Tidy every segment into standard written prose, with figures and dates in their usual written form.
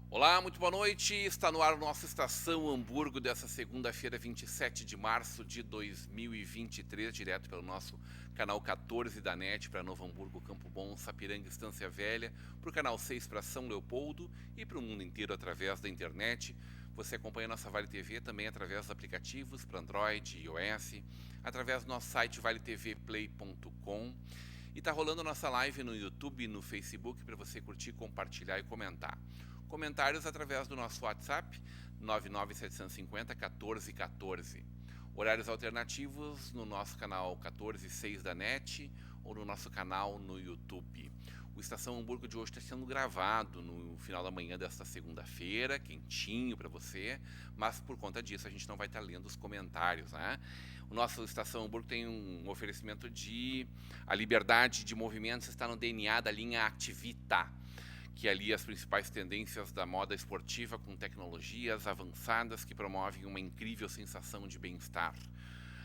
Olá, muito boa noite. Está no ar a nossa Estação Hamburgo dessa segunda-feira, 27 de março de 2023, direto pelo nosso canal 14 da NET para Novo Hamburgo, Campo Bom, Sapiranga, Estância Velha, para o canal 6 para São Leopoldo e para o mundo inteiro através da internet. Você acompanha a nossa Vale TV também através dos aplicativos para Android e iOS, através do nosso site valetvplay.com. E está rolando a nossa live no YouTube e no Facebook para você curtir, compartilhar e comentar. Comentários através do nosso WhatsApp 99750-1414. Horários alternativos no nosso canal 14.6 da NET ou no nosso canal no YouTube. O Estação Hamburgo de hoje está sendo gravado no final da manhã desta segunda-feira, quentinho para você, mas por conta disso a gente não vai estar lendo os comentários, né? O nosso Estação Hamburgo tem um oferecimento de... A liberdade de movimentos está no DNA da linha Activita, que alia as principais tendências da moda esportiva com tecnologias avançadas que promovem uma incrível sensação de bem-estar.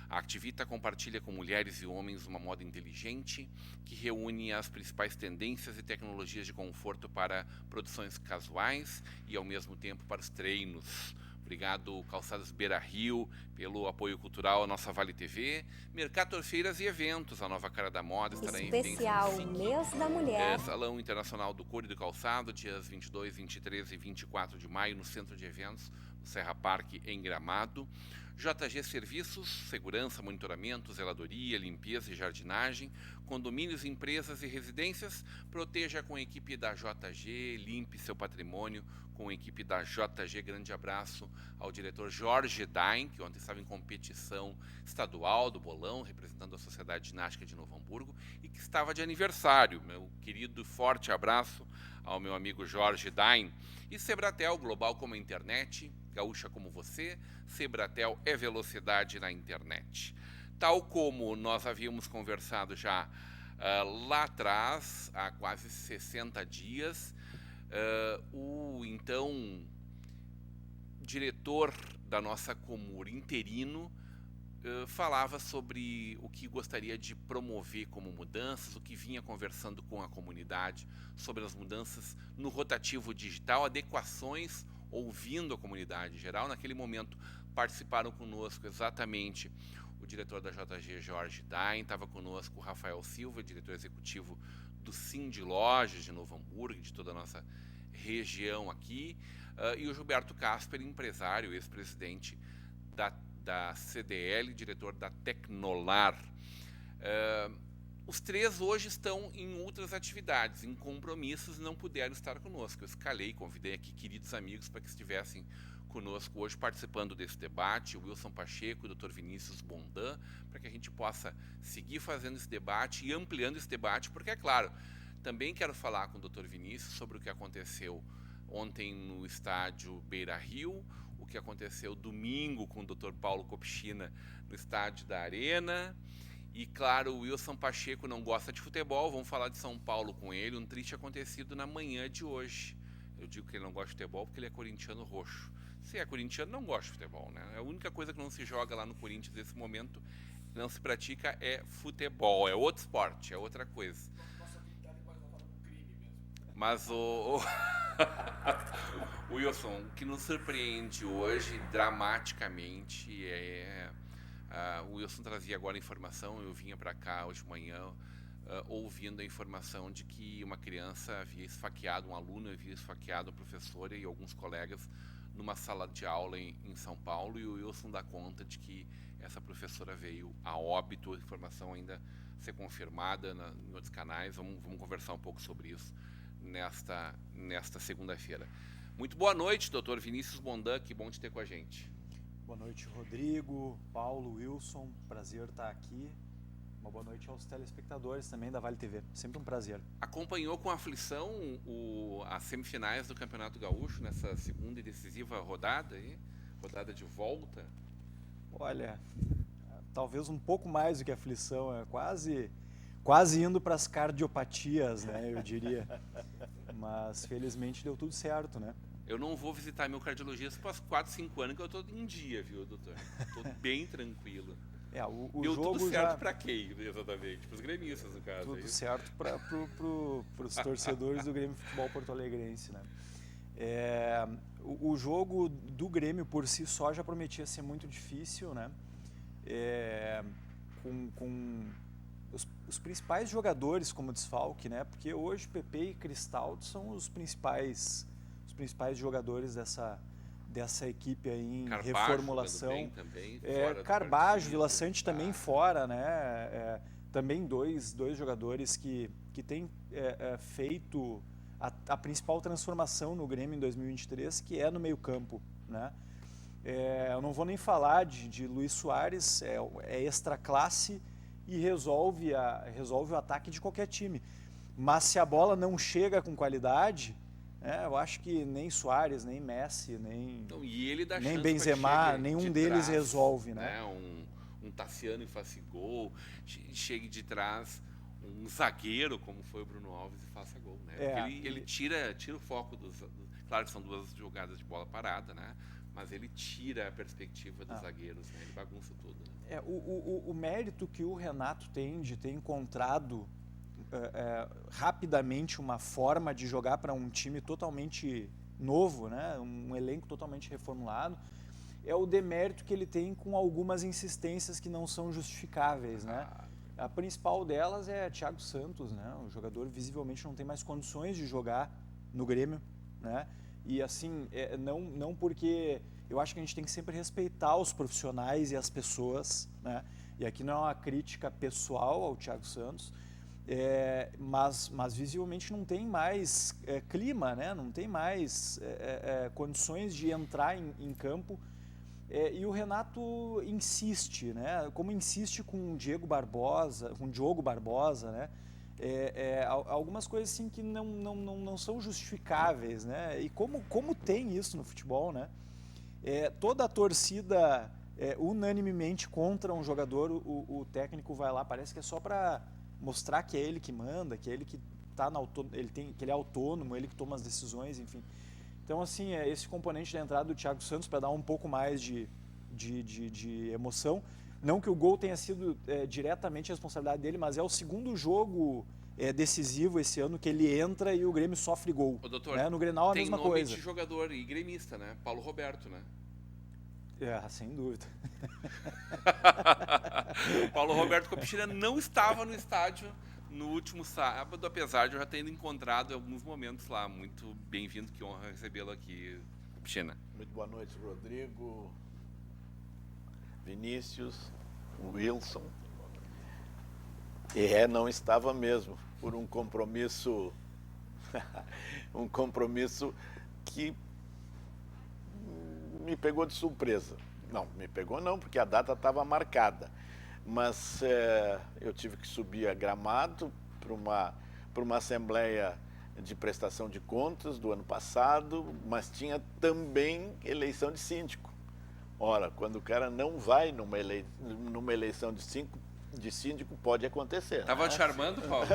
A Activita compartilha com mulheres e homens uma moda inteligente que reúne as principais tendências e tecnologias de conforto para produções casuais e ao mesmo tempo para os treinos. Obrigado, Calçados Beira Rio, pelo apoio cultural à nossa Vale TV. Mercator Feiras e Eventos, a nova cara da moda, estará em especial Mês da Mulher. Salão Internacional do Couro e do Calçado, dias 22, 23 e 24 de maio, no Centro de Eventos, no Serra Parque, em Gramado. JG Serviços, segurança, monitoramento, zeladoria, limpeza e jardinagem, condomínios, empresas e residências. Proteja com a equipe da JG, limpe seu patrimônio com a equipe da JG. Grande abraço ao diretor Jorge Dain, que ontem estava em competição estadual do bolão, representando a Sociedade Ginástica de Novo Hamburgo, e que estava de aniversário. Meu querido forte abraço ao meu amigo Jorge Dain. E Sebratel, global como a internet, gaúcha como você. Sebratel é velocidade na internet. Tal como nós havíamos conversado já lá atrás, há quase 60 dias, o então diretor da nossa Comur interino falava sobre o que gostaria de promover como mudanças, o que vinha conversando com a comunidade sobre as mudanças no rotativo digital, adequações, ouvindo a comunidade em geral. Naquele momento participaram conosco exatamente o diretor da JG, Jorge Dain, estava conosco o Rafael Silva, diretor executivo do Cindy Lojas de Novo Hamburgo, de toda a nossa região aqui, e o Gilberto Casper, empresário, ex-presidente da CDL, diretor da Tecnolar. Os três hoje estão em outras atividades, em compromissos, e não puderam estar conosco. Eu escalei, convidei aqui queridos amigos para que estivessem conosco hoje participando desse debate, o Wilson Pacheco e o Dr. Vinícius Bondan, para que a gente possa seguir fazendo esse debate e ampliando esse debate, porque, é claro, também quero falar com o Dr. Vinícius sobre o que aconteceu ontem no estádio Beira Rio, o que aconteceu domingo com o Dr. Paulo Kopchina no estádio da Arena. E, claro, o Wilson Pacheco não gosta de futebol, vamos falar de São Paulo com ele, um triste acontecido na manhã de hoje. Eu digo que ele não gosta de futebol porque ele é corintiano roxo. Se é corintiano, não gosta de futebol, né? A única coisa que não se joga lá no Corinthians nesse momento, não se pratica, é futebol, é outro esporte, é outra coisa. Nossa atividade é mais voltada para o crime mesmo. Mas o Wilson, o que nos surpreende hoje dramaticamente o Wilson trazia agora a informação, eu vinha para cá hoje de manhã ouvindo a informação de que uma criança havia esfaqueado, um aluno havia esfaqueado a professora e alguns colegas numa sala de aula em São Paulo, e o Wilson dá conta de que essa professora veio a óbito, a informação ainda ser confirmada em outros canais. Vamos conversar um pouco sobre isso nesta segunda-feira. Muito boa noite, doutor Vinícius Bondan, que bom te ter com a gente. Boa noite, Rodrigo, Paulo, Wilson, prazer estar aqui. Uma boa noite aos telespectadores também da Vale TV, sempre um prazer. Acompanhou com aflição as semifinais do Campeonato Gaúcho nessa segunda e decisiva rodada de volta? Olha, talvez um pouco mais do que aflição, é quase indo para as cardiopatias, né, eu diria. Mas felizmente deu tudo certo, né? Eu não vou visitar meu cardiologista por 4, 5 anos que eu tô em dia, viu, doutor? Tô bem tranquilo. O Deu jogo tudo certo já... para quem, exatamente? Para os gremistas, no caso. Tudo certo para os torcedores do Grêmio Futebol Porto-Alegrense, né? O jogo do Grêmio por si só já prometia ser muito difícil, né? Com os principais jogadores como desfalque, né? Porque hoje Pepe e Cristaldo são os principais jogadores dessa equipe aí em Carbajo reformulação. Bem também, Carbajo, Vila Sante também fora, né? Também dois jogadores que têm feito a principal transformação no Grêmio em 2023, que é no meio-campo, né? Eu não vou nem falar de Luiz Soares, é extra classe e resolve o ataque de qualquer time. Mas se a bola não chega com qualidade, eu acho que nem Soares, nem Messi, nem Benzema, nenhum deles resolve, né? Um Tassiano e faça gol, chegue de trás um zagueiro como foi o Bruno Alves e faça gol, né? Porque ele tira o foco claro que são 2 jogadas de bola parada, né? Mas ele tira a perspectiva dos zagueiros, né? Ele bagunça tudo. Né? O mérito que o Renato tem de ter encontrado rapidamente uma forma de jogar para um time totalmente novo, né? Um elenco totalmente reformulado, é o demérito que ele tem com algumas insistências que não são justificáveis, né? A principal delas é Thiago Santos, né? O jogador visivelmente não tem mais condições de jogar no Grêmio, né? E assim, não porque... Eu acho que a gente tem que sempre respeitar os profissionais e as pessoas, né? E aqui não é uma crítica pessoal ao Thiago Santos, mas visivelmente não tem mais clima, né? Não tem mais condições de entrar em campo. E o Renato insiste, né? Como insiste com o Diogo Barbosa, né? Algumas coisas assim que não são justificáveis, né? E como tem isso no futebol, né? Toda a torcida unanimemente contra um jogador, o técnico vai lá, parece que é só para mostrar que é ele que manda, que é ele que que ele é autônomo, ele que toma as decisões, enfim. Então, assim, esse componente da entrada do Thiago Santos para dar um pouco mais de emoção. Não que o gol tenha sido diretamente a responsabilidade dele, mas é o segundo jogo decisivo esse ano que ele entra e o Grêmio sofre gol. Ô, doutor, né? No Grenal a mesma coisa. Tem nome de jogador e gremista, né? Paulo Roberto, né? Sem dúvida. Paulo Roberto Copicina não estava no estádio no último sábado, apesar de eu já ter encontrado em alguns momentos lá. Muito bem-vindo, que honra recebê-lo aqui, Copicina. Muito boa noite, Rodrigo, Vinícius, Wilson. Não estava mesmo, por um compromisso, um compromisso que me pegou de surpresa. Não, me pegou não, porque a data estava marcada. Mas eu tive que subir a Gramado para uma assembleia de prestação de contas do ano passado, mas tinha também eleição de síndico. Ora, quando o cara não vai numa eleição de síndico, pode acontecer. Estava te charmando, Paulo?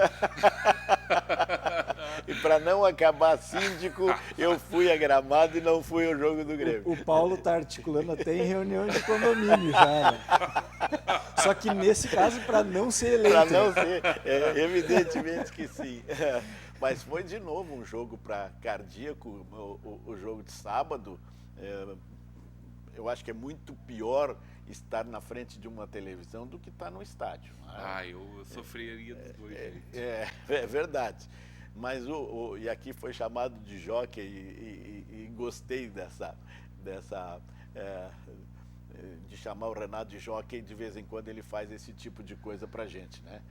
E para não acabar síndico, eu fui a Gramado e não fui ao jogo do Grêmio. O Paulo está articulando até em reuniões de condomínio já, né? Só que nesse caso, para não ser eleito. Para não ser, evidentemente que sim. Mas foi de novo um jogo para cardíaco, o jogo de sábado. Eu acho que é muito pior estar na frente de uma televisão do que estar no estádio. Eu sofreria dos dois jeitos. É verdade. Mas e aqui foi chamado de jockey e gostei de chamar o Renato de jockey. De vez em quando ele faz esse tipo de coisa pra gente, né?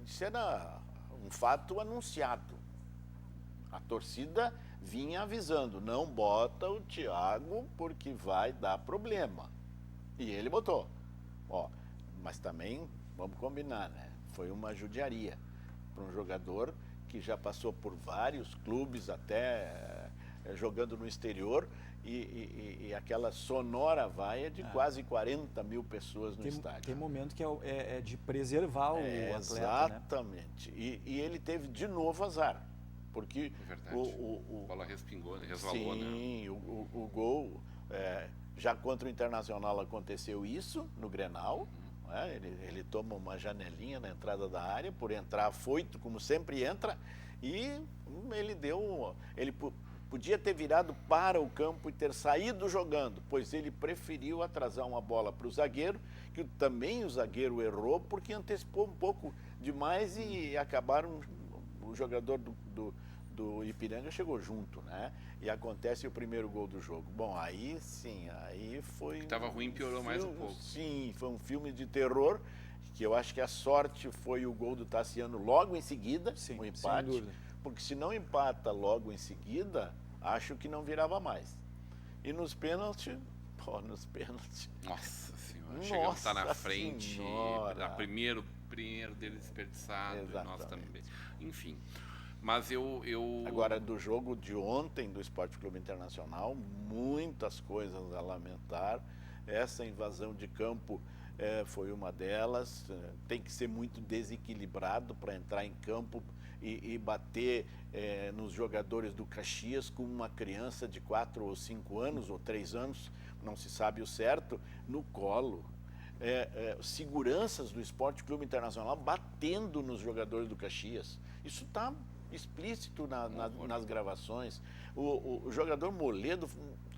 Isso era um fato anunciado. A torcida vinha avisando, não bota o Thiago porque vai dar problema. E ele botou. Mas também, vamos combinar, né? Foi uma judiaria para um jogador que já passou por vários clubes, até jogando no exterior, e aquela sonora vaia de quase 40 mil pessoas no estádio. Tem momento que é de preservar o atleta, exatamente. Né? E ele teve de novo azar, porque verdade. A bola respingou, resvalou, sim, o gol, já contra o Internacional aconteceu isso no Grenal. Ele toma uma janelinha na entrada da área, por entrar afoito, como sempre entra, e ele podia ter virado para o campo e ter saído jogando, pois ele preferiu atrasar uma bola para o zagueiro, que também o zagueiro errou, porque antecipou um pouco demais e acabaram, o jogador do Ipiranga chegou junto, né? E acontece o primeiro gol do jogo. Bom, aí sim, aí foi... Estava ruim, piorou mais um pouco. Sim, foi um filme de terror, que eu acho que a sorte foi o gol do Tassiano logo em seguida, sim, o empate. sem dúvida. Porque se não empata logo em seguida, acho que não virava mais. E nos pênaltis, Nossa senhora, chegamos a estar na frente, senhora. primeiro dele desperdiçado, Exatamente. nós também. Enfim, mas eu... Agora, do jogo de ontem do Esporte Clube Internacional, muitas coisas a lamentar. Essa invasão de campo foi uma delas. Tem que ser muito desequilibrado para entrar em campo e bater nos jogadores do Caxias com uma criança de 4 ou 5 anos, ou 3 anos, não se sabe o certo, no colo. Seguranças do Esporte Clube Internacional batendo nos jogadores do Caxias. Isso está explícito nas gravações. O jogador Moledo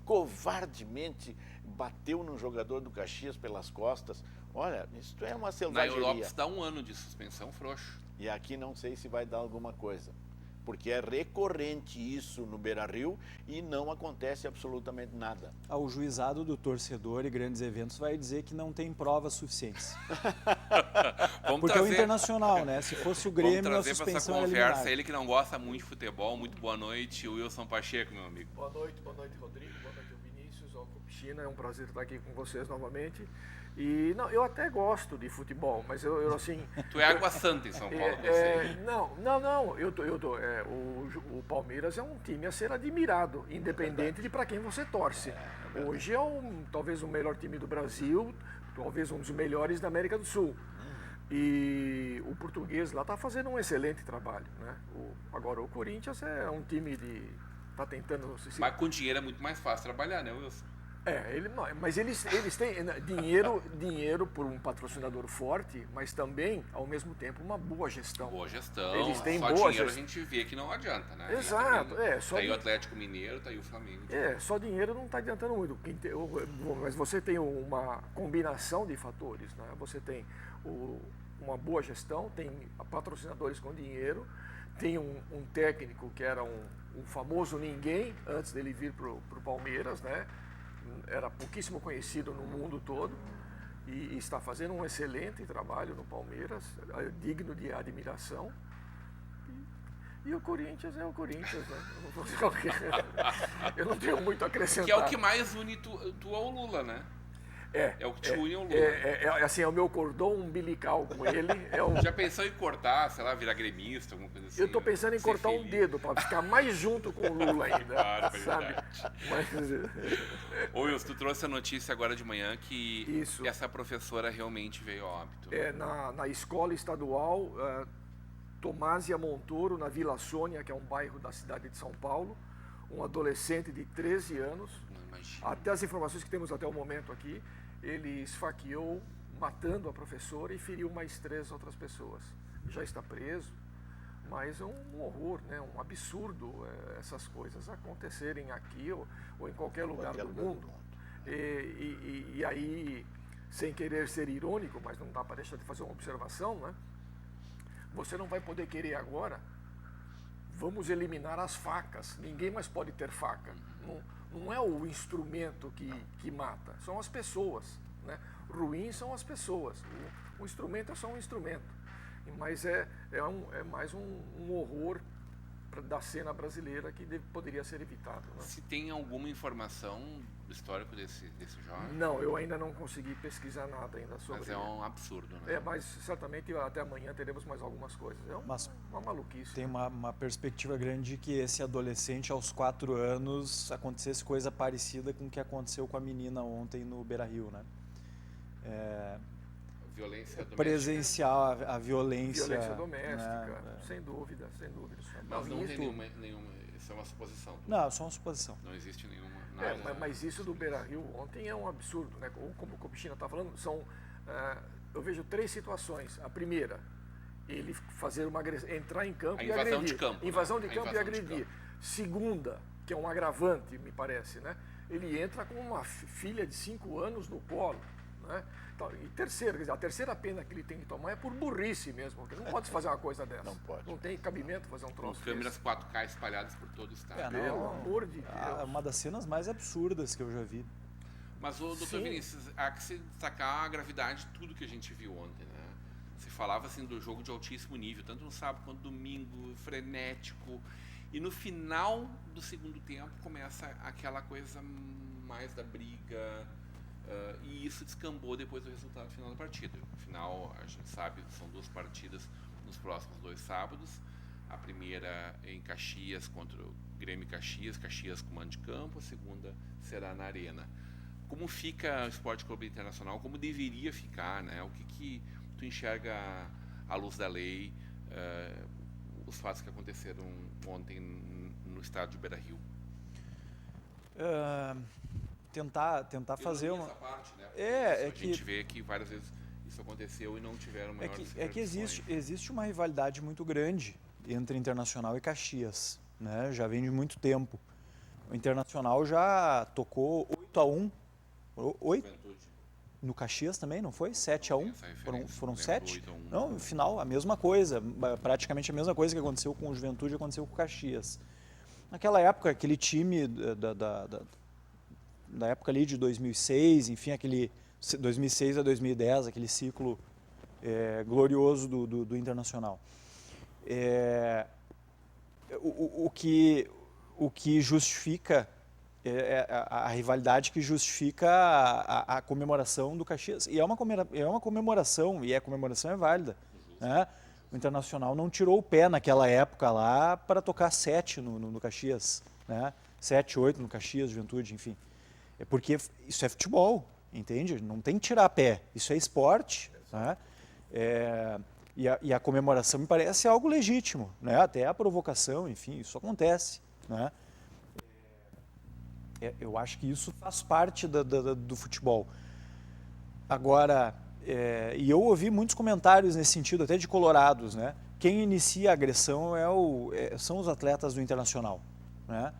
covardemente bateu no jogador do Caxias pelas costas. Olha, isso é uma selvageria. Na Europa dá 1 ano de suspensão frouxo. E aqui não sei se vai dar alguma coisa, porque é recorrente isso no Beira-Rio e não acontece absolutamente nada. O juizado do torcedor e grandes eventos vai dizer que não tem provas suficientes. Porque é o Internacional, né? Se fosse o Grêmio, a suspensão era eliminada. Vamos trazer para essa conversa ele que não gosta muito de futebol. Muito boa noite, Wilson Pacheco, meu amigo. Boa noite, Rodrigo. Boa noite, Vinícius, Piscina. É um prazer estar aqui com vocês novamente. E não, eu até gosto de futebol, mas eu assim... Tu é água santa em São Paulo, o Palmeiras é um time a ser admirado, independente de para quem você torce. Hoje é talvez o melhor time do Brasil, talvez um dos melhores da América do Sul. E o português lá está fazendo um excelente trabalho, né? Agora o Corinthians é um time está tentando... Mas com dinheiro é muito mais fácil trabalhar, né, Wilson? Mas eles têm dinheiro por um patrocinador forte, mas também, ao mesmo tempo, uma boa gestão. Boa gestão. Eles têm só boa dinheiro a gente vê que não adianta, né? Exato. Tá aí o Atlético Mineiro, tá aí o Flamengo. Só dinheiro não está adiantando muito. Mas você tem uma combinação de fatores, né? Você tem uma boa gestão, tem patrocinadores com dinheiro, tem um técnico que era um famoso ninguém antes dele vir para o Palmeiras, né? Era pouquíssimo conhecido no mundo todo e está fazendo um excelente trabalho no Palmeiras, digno de admiração. E o Corinthians é o Corinthians, né? Eu não tenho muito a acrescentar. Que é o que mais une tu ao Lula, né? É o que te une ao Lula. Assim, é o meu cordão umbilical com ele. Já pensou em cortar, sei lá, virar gremista, alguma coisa assim? Eu estou pensando em cortar um dedo para ficar mais junto com o Lula ainda. Claro, sabe? Ô Wilson, tu trouxe a notícia agora de manhã que essa professora realmente veio a óbito. Na escola estadual Tomásia Montoro, na Vila Sônia, que é um bairro da cidade de São Paulo, um adolescente de 13 anos. Até as informações que temos até o momento aqui, ele esfaqueou, matando a professora e feriu mais 3 outras pessoas. Já está preso, mas é um horror, né? Um absurdo essas coisas acontecerem aqui ou em qualquer lugar do mundo. E aí, sem querer ser irônico, mas não dá para deixar de fazer uma observação, né? Você não vai poder querer agora, vamos eliminar as facas, ninguém mais pode ter faca. Não é o instrumento que mata, são as pessoas, né? Ruins são as pessoas, o instrumento é só um instrumento, mas é mais um horror da cena brasileira que poderia ser evitado. Né? Se tem alguma informação do histórico desse jovem? Não, eu ainda não consegui pesquisar nada ainda sobre. Mas é um absurdo, né? Mas certamente até amanhã teremos mais algumas coisas. É uma maluquice. Tem uma perspectiva grande de que esse adolescente, aos 4 anos, acontecesse coisa parecida com o que aconteceu com a menina ontem no Beira-Rio, né? Violência doméstica. Presenciar a violência. Violência doméstica, né? Sem dúvida, sem dúvida. Mas não tem nenhuma, isso é uma suposição. Não, é só uma suposição. Não existe nenhuma. Nada. Mas isso do Beira-Rio ontem é um absurdo, né? Como o Copicina está falando, eu vejo 3 situações. A primeira, ele fazer uma agressão, entrar em campo e agredir. Invasão de campo. Invasão de campo e agredir. Segunda, que é um agravante, me parece, né? Ele entra com uma filha de 5 anos no colo, né? E terceira, quer dizer, a terceira pena que ele tem que tomar é por burrice mesmo, porque não pode fazer uma coisa dessa. Não pode. Não tem cabimento fazer um troço. Com câmeras 4K espalhadas por todo o estado. Pelo amor de Deus. Uma das cenas mais absurdas que eu já vi. Mas, o doutor Vinícius, há que se destacar a gravidade de tudo que a gente viu ontem, né? Se falava assim do jogo de altíssimo nível, tanto no sábado quanto no domingo, frenético. E no final do segundo tempo começa aquela coisa mais da briga. E isso descambou depois do resultado final da partida. Afinal, a gente sabe que são 2 partidas nos próximos 2 sábados. A primeira em Caxias contra o Grêmio Caxias, Caxias com mando de campo. A segunda será na Arena. Como fica o Esporte Clube Internacional? Como deveria ficar, né? O que tu enxerga à luz da lei, os fatos que aconteceram ontem no estádio Beira-Rio? Tentar fazer uma... Essa parte, né? A gente vê que várias vezes isso aconteceu e não tiveram maiores que existe uma rivalidade muito grande entre Internacional e Caxias, né? Já vem de muito tempo. O Internacional já tocou 8-1. 8? No Caxias também, não foi? 7-1? Foram 7? Não, no final, a mesma coisa. Praticamente a mesma coisa que aconteceu com o Juventude aconteceu com o Caxias. Naquela época, aquele time da época ali de 2006, enfim, aquele 2006 a 2010, aquele ciclo glorioso do Internacional. O que justifica a rivalidade que justifica a comemoração do Caxias. E é uma comemoração, e a comemoração é válida. Né? O Internacional não tirou o pé naquela época lá para tocar 7 no Caxias. Né? 7, 8 no Caxias, Juventude, enfim. É porque isso é futebol, entende? Não tem que tirar pé, isso é esporte. Né? E a comemoração me parece algo legítimo, né? Até a provocação, enfim, isso acontece. Né? Eu acho que isso faz parte do futebol. Agora, e eu ouvi muitos comentários nesse sentido, até de colorados, né? Quem inicia a agressão são os atletas do Internacional. Né?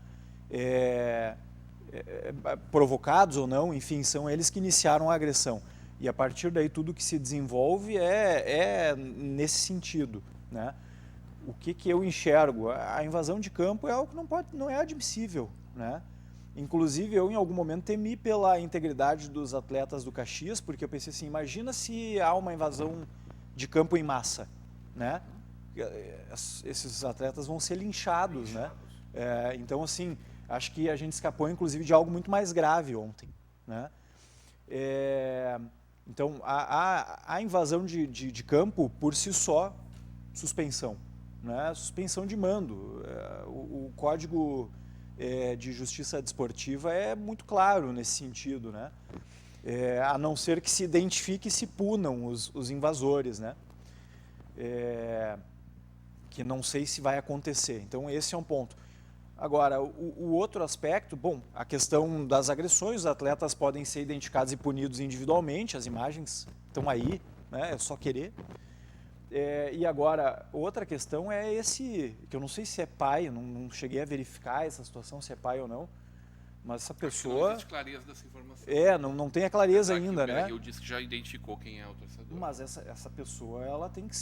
Provocados ou não, enfim, são eles que iniciaram a agressão. E a partir daí tudo que se desenvolve é nesse sentido. Né? O que eu enxergo? A invasão de campo é algo que não é admissível. Né? Inclusive, eu em algum momento temi pela integridade dos atletas do Caxias, porque eu pensei assim, imagina se há uma invasão de campo em massa. Né? Esses atletas vão ser linchados. Né? Então, assim, acho que a gente escapou, inclusive, de algo muito mais grave ontem. Né? Então, a invasão de campo, por si só, suspensão. Né? Suspensão de mando. O Código de Justiça Desportiva é muito claro nesse sentido. Né? A não ser que se identifique e se punam os invasores. Né? Que não sei se vai acontecer. Então, esse é um ponto. Agora, o outro aspecto, bom, a questão das agressões, os atletas podem ser identificados e punidos individualmente, as imagens estão aí, né, é só querer. E agora, outra questão é esse, que eu não sei se é pai, não cheguei a verificar essa situação, se é pai ou não, mas essa pessoa... Não existe clareza dessa informação. Não tem a clareza ainda, né? Eu disse que já identificou quem é o torcedor. Mas essa pessoa, ela tem que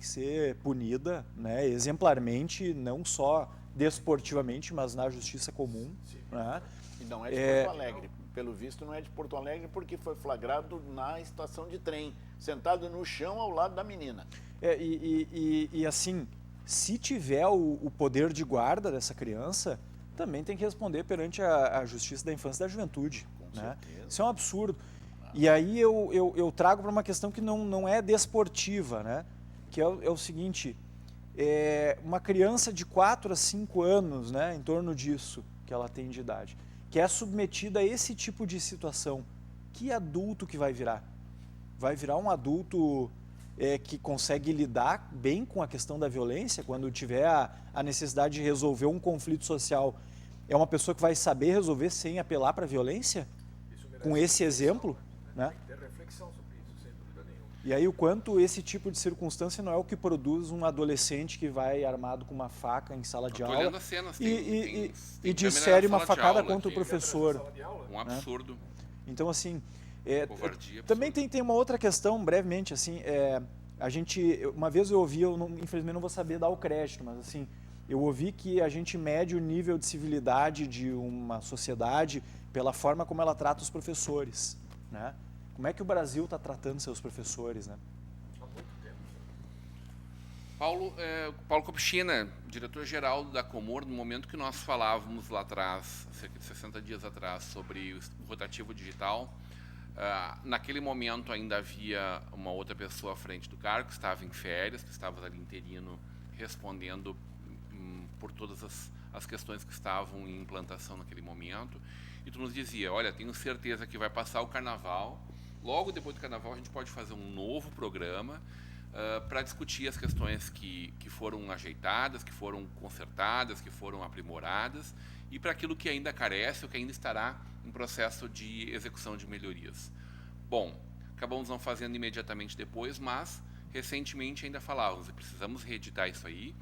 ser punida, né, exemplarmente, não só desportivamente, mas na justiça comum. Né? E não é de Porto Alegre. Pelo visto, não é de Porto Alegre porque foi flagrado na estação de trem, sentado no chão ao lado da menina. E assim, se tiver o poder de guarda dessa criança, também tem que responder perante a Justiça da Infância e da Juventude. Né? Isso é um absurdo. E aí eu trago para uma questão que não é desportiva, né? Que é o seguinte, uma criança de 4 a 5 anos, né, em torno disso que ela tem de idade, que é submetida a esse tipo de situação, que adulto que vai virar? Vai virar um adulto que consegue lidar bem com a questão da violência, quando tiver a necessidade de resolver um conflito social? É uma pessoa que vai saber resolver sem apelar para a violência? Com esse exemplo? Né? Tem que ter reflexão sobre isso, sem dúvida nenhuma. E aí o quanto esse tipo de circunstância não é o que produz um adolescente que vai armado com uma faca em sala de aula as cenas, e tem desfere uma câmera na sala de facada aula contra o aqui. professor. Um absurdo. Então, assim, Covardia também absurda. tem uma outra questão, brevemente, assim, uma vez eu ouvi, infelizmente não vou saber dar o crédito, mas assim, eu ouvi que a gente mede o nível de civilidade de uma sociedade pela forma como ela trata os professores, né? Como é que o Brasil está tratando seus professores, né? Há muito tempo. Paulo Kopchina, diretor-geral da Comor, no momento que nós falávamos lá atrás, cerca de 60 dias atrás, sobre o rotativo digital, naquele momento ainda havia uma outra pessoa à frente do cargo, que estava em férias, que estava ali interino, respondendo por todas as questões que estavam em implantação naquele momento. E tu nos dizia, olha, tenho certeza que vai passar o Carnaval, logo depois do Carnaval a gente pode fazer um novo programa para discutir as questões que foram ajeitadas, que foram consertadas, que foram aprimoradas, e para aquilo que ainda carece ou que ainda estará em processo de execução de melhorias. Bom, acabamos não fazendo imediatamente depois, mas recentemente ainda falávamos, e precisamos reeditar isso aí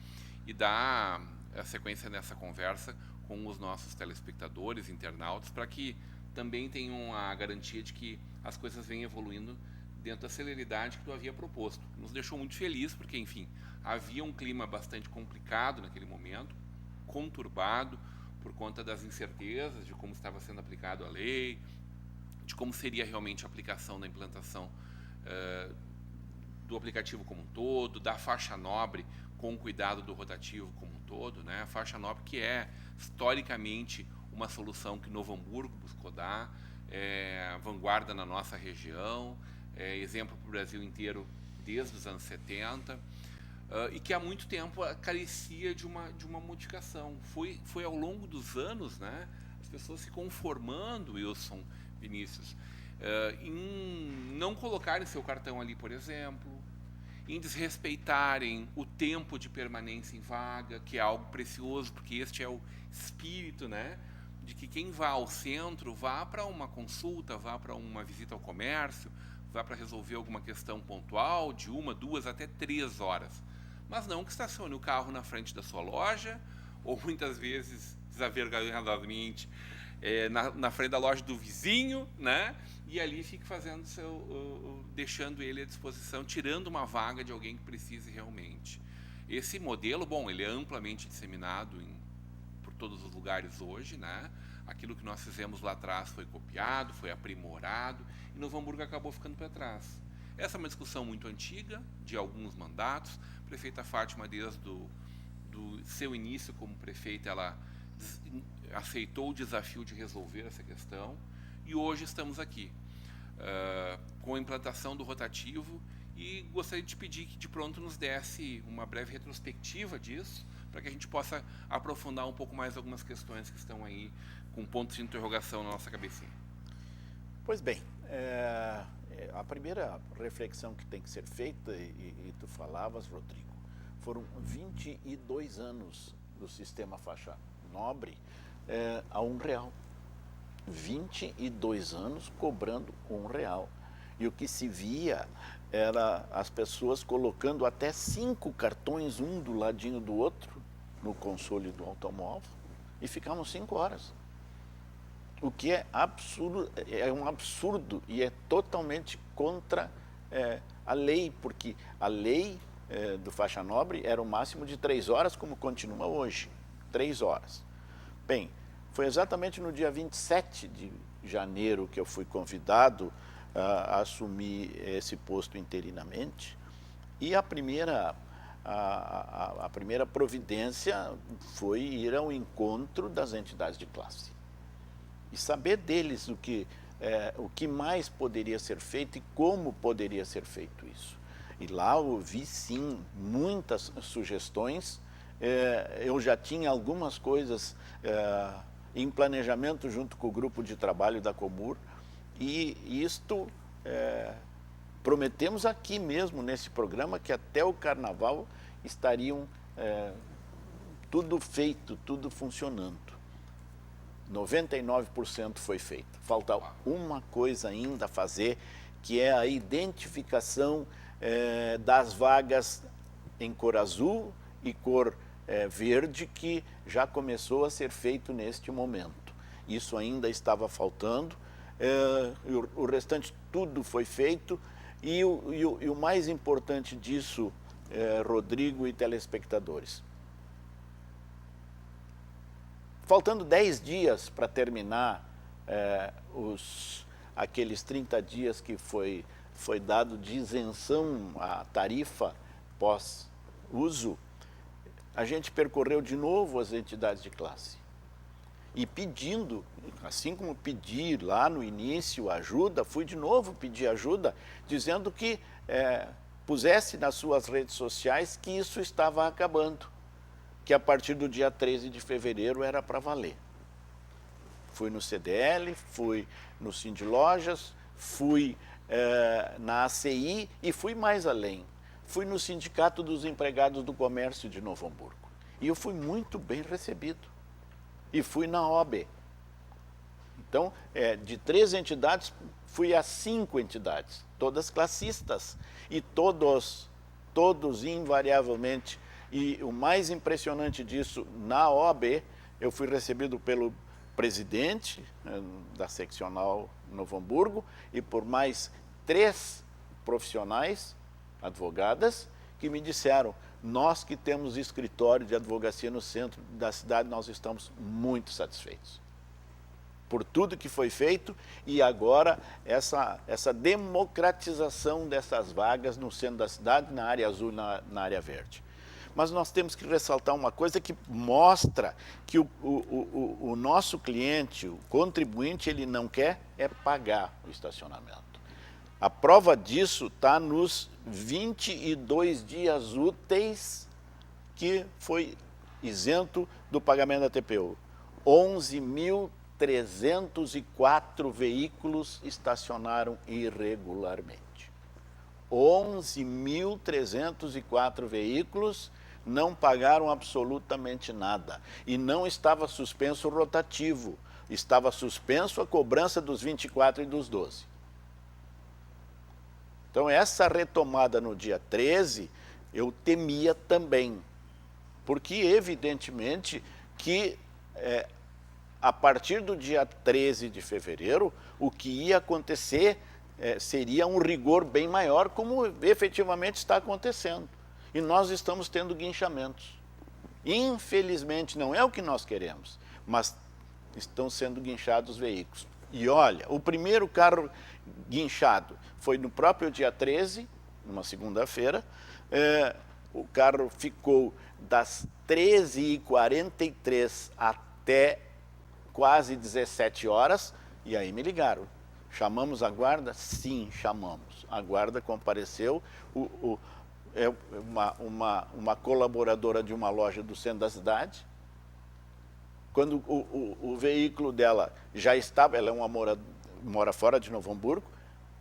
e dar a sequência nessa conversa com os nossos telespectadores, internautas, para que também tenham a garantia de que as coisas vêm evoluindo dentro da celeridade que tu havia proposto. Nos deixou muito feliz, porque, enfim, havia um clima bastante complicado naquele momento, conturbado, por conta das incertezas de como estava sendo aplicado a lei, de como seria realmente a aplicação da implantação do aplicativo como um todo, da faixa nobre com o cuidado do rotativo como um todo, né? A faixa nobre que é, historicamente, uma solução que Novo Hamburgo buscou dar, vanguarda na nossa região, exemplo para o Brasil inteiro desde os anos 70, e que há muito tempo carecia de uma modificação. Foi ao longo dos anos, né, as pessoas se conformando, Wilson, Vinícius, em não colocarem seu cartão ali, por exemplo, em desrespeitarem o tempo de permanência em vaga, que é algo precioso, porque este é o espírito, né, de que quem vá ao centro vá para uma consulta, vá para uma visita ao comércio, vá para resolver alguma questão pontual de 1, 2 até 3 horas. Mas não que estacione o carro na frente da sua loja, ou muitas vezes, desavergonhadamente, na frente da loja do vizinho, né? E ali fique fazendo deixando ele à disposição, tirando uma vaga de alguém que precise realmente. Esse modelo, bom, ele é amplamente disseminado por todos os lugares hoje, né? Aquilo que nós fizemos lá atrás foi copiado, foi aprimorado, e Novo Hamburgo acabou ficando para trás. Essa é uma discussão muito antiga, de alguns mandatos. A prefeita Fátima, desde do seu início como prefeita, ela aceitou o desafio de resolver essa questão, e hoje estamos aqui, com a implantação do rotativo, e gostaria de pedir que de pronto nos desse uma breve retrospectiva disso, para que a gente possa aprofundar um pouco mais algumas questões que estão aí com pontos de interrogação na nossa cabecinha. Pois bem, a primeira reflexão que tem que ser feita, e tu falavas, Rodrigo, foram 22 anos do sistema faixa nobre a R$1. 22 anos cobrando R$1. E o que se via era as pessoas colocando até 5 cartões, um do ladinho do outro, no console do automóvel, e ficavam 5 horas. O que é absurdo, é um absurdo e é totalmente contra a lei, porque a lei do faixa nobre era o máximo de 3 horas, como continua hoje, 3 horas. Bem, foi exatamente no dia 27 de janeiro que eu fui convidado a assumir esse posto interinamente, e a primeira a primeira providência foi ir ao encontro das entidades de classe e saber deles o que mais poderia ser feito e como poderia ser feito isso. E lá ouvi, sim, muitas sugestões. Eu já tinha algumas coisas em planejamento junto com o grupo de trabalho da Comur, e isto prometemos aqui mesmo nesse programa que até o Carnaval estariam tudo feito, tudo funcionando. 99% foi feito. Falta uma coisa ainda a fazer, que é a identificação das vagas em cor azul e cor verde, que já começou a ser feito neste momento. Isso ainda estava faltando, o restante tudo foi feito, e o mais importante disso, Rodrigo e telespectadores, faltando 10 dias para terminar aqueles 30 dias que foi dado de isenção à tarifa pós-uso, a gente percorreu de novo as entidades de classe e pedindo, assim como pedi lá no início ajuda, fui de novo pedir ajuda, dizendo que pusesse nas suas redes sociais que isso estava acabando, que a partir do dia 13 de fevereiro era para valer. Fui no CDL, fui no Sindilojas, fui na ACI e fui mais além. Fui no Sindicato dos Empregados do Comércio de Novo Hamburgo. E eu fui muito bem recebido. E fui na OAB. Então, de 3 entidades, fui a 5 entidades, todas classistas. E todos invariavelmente. E o mais impressionante disso, na OAB, eu fui recebido pelo presidente da seccional Novo Hamburgo e por mais 3 profissionais, advogadas, que me disseram: nós que temos escritório de advocacia no centro da cidade, nós estamos muito satisfeitos por tudo que foi feito, e agora essa democratização dessas vagas no centro da cidade, na área azul e na área verde. Mas nós temos que ressaltar uma coisa que mostra que o nosso cliente, o contribuinte, ele não quer pagar o estacionamento. A prova disso está nos 22 dias úteis que foi isento do pagamento da TPU. 11.304 veículos estacionaram irregularmente. 11.304 veículos não pagaram absolutamente nada. E não estava suspenso o rotativo, estava suspenso a cobrança dos 24 e dos 12. Então, essa retomada no dia 13, eu temia também, porque, evidentemente, que a partir do dia 13 de fevereiro, o que ia acontecer seria um rigor bem maior, como efetivamente está acontecendo. E nós estamos tendo guinchamentos. Infelizmente, não é o que nós queremos, mas estão sendo guinchados os veículos. E olha, o primeiro carro guinchado foi no próprio dia 13, numa segunda-feira. O carro ficou das 13h43 até quase 17 horas, e aí me ligaram. Chamamos a guarda? Sim, chamamos. A guarda compareceu. Uma colaboradora de uma loja do centro da cidade. Quando o veículo dela já estava, ela mora fora de Novo Hamburgo,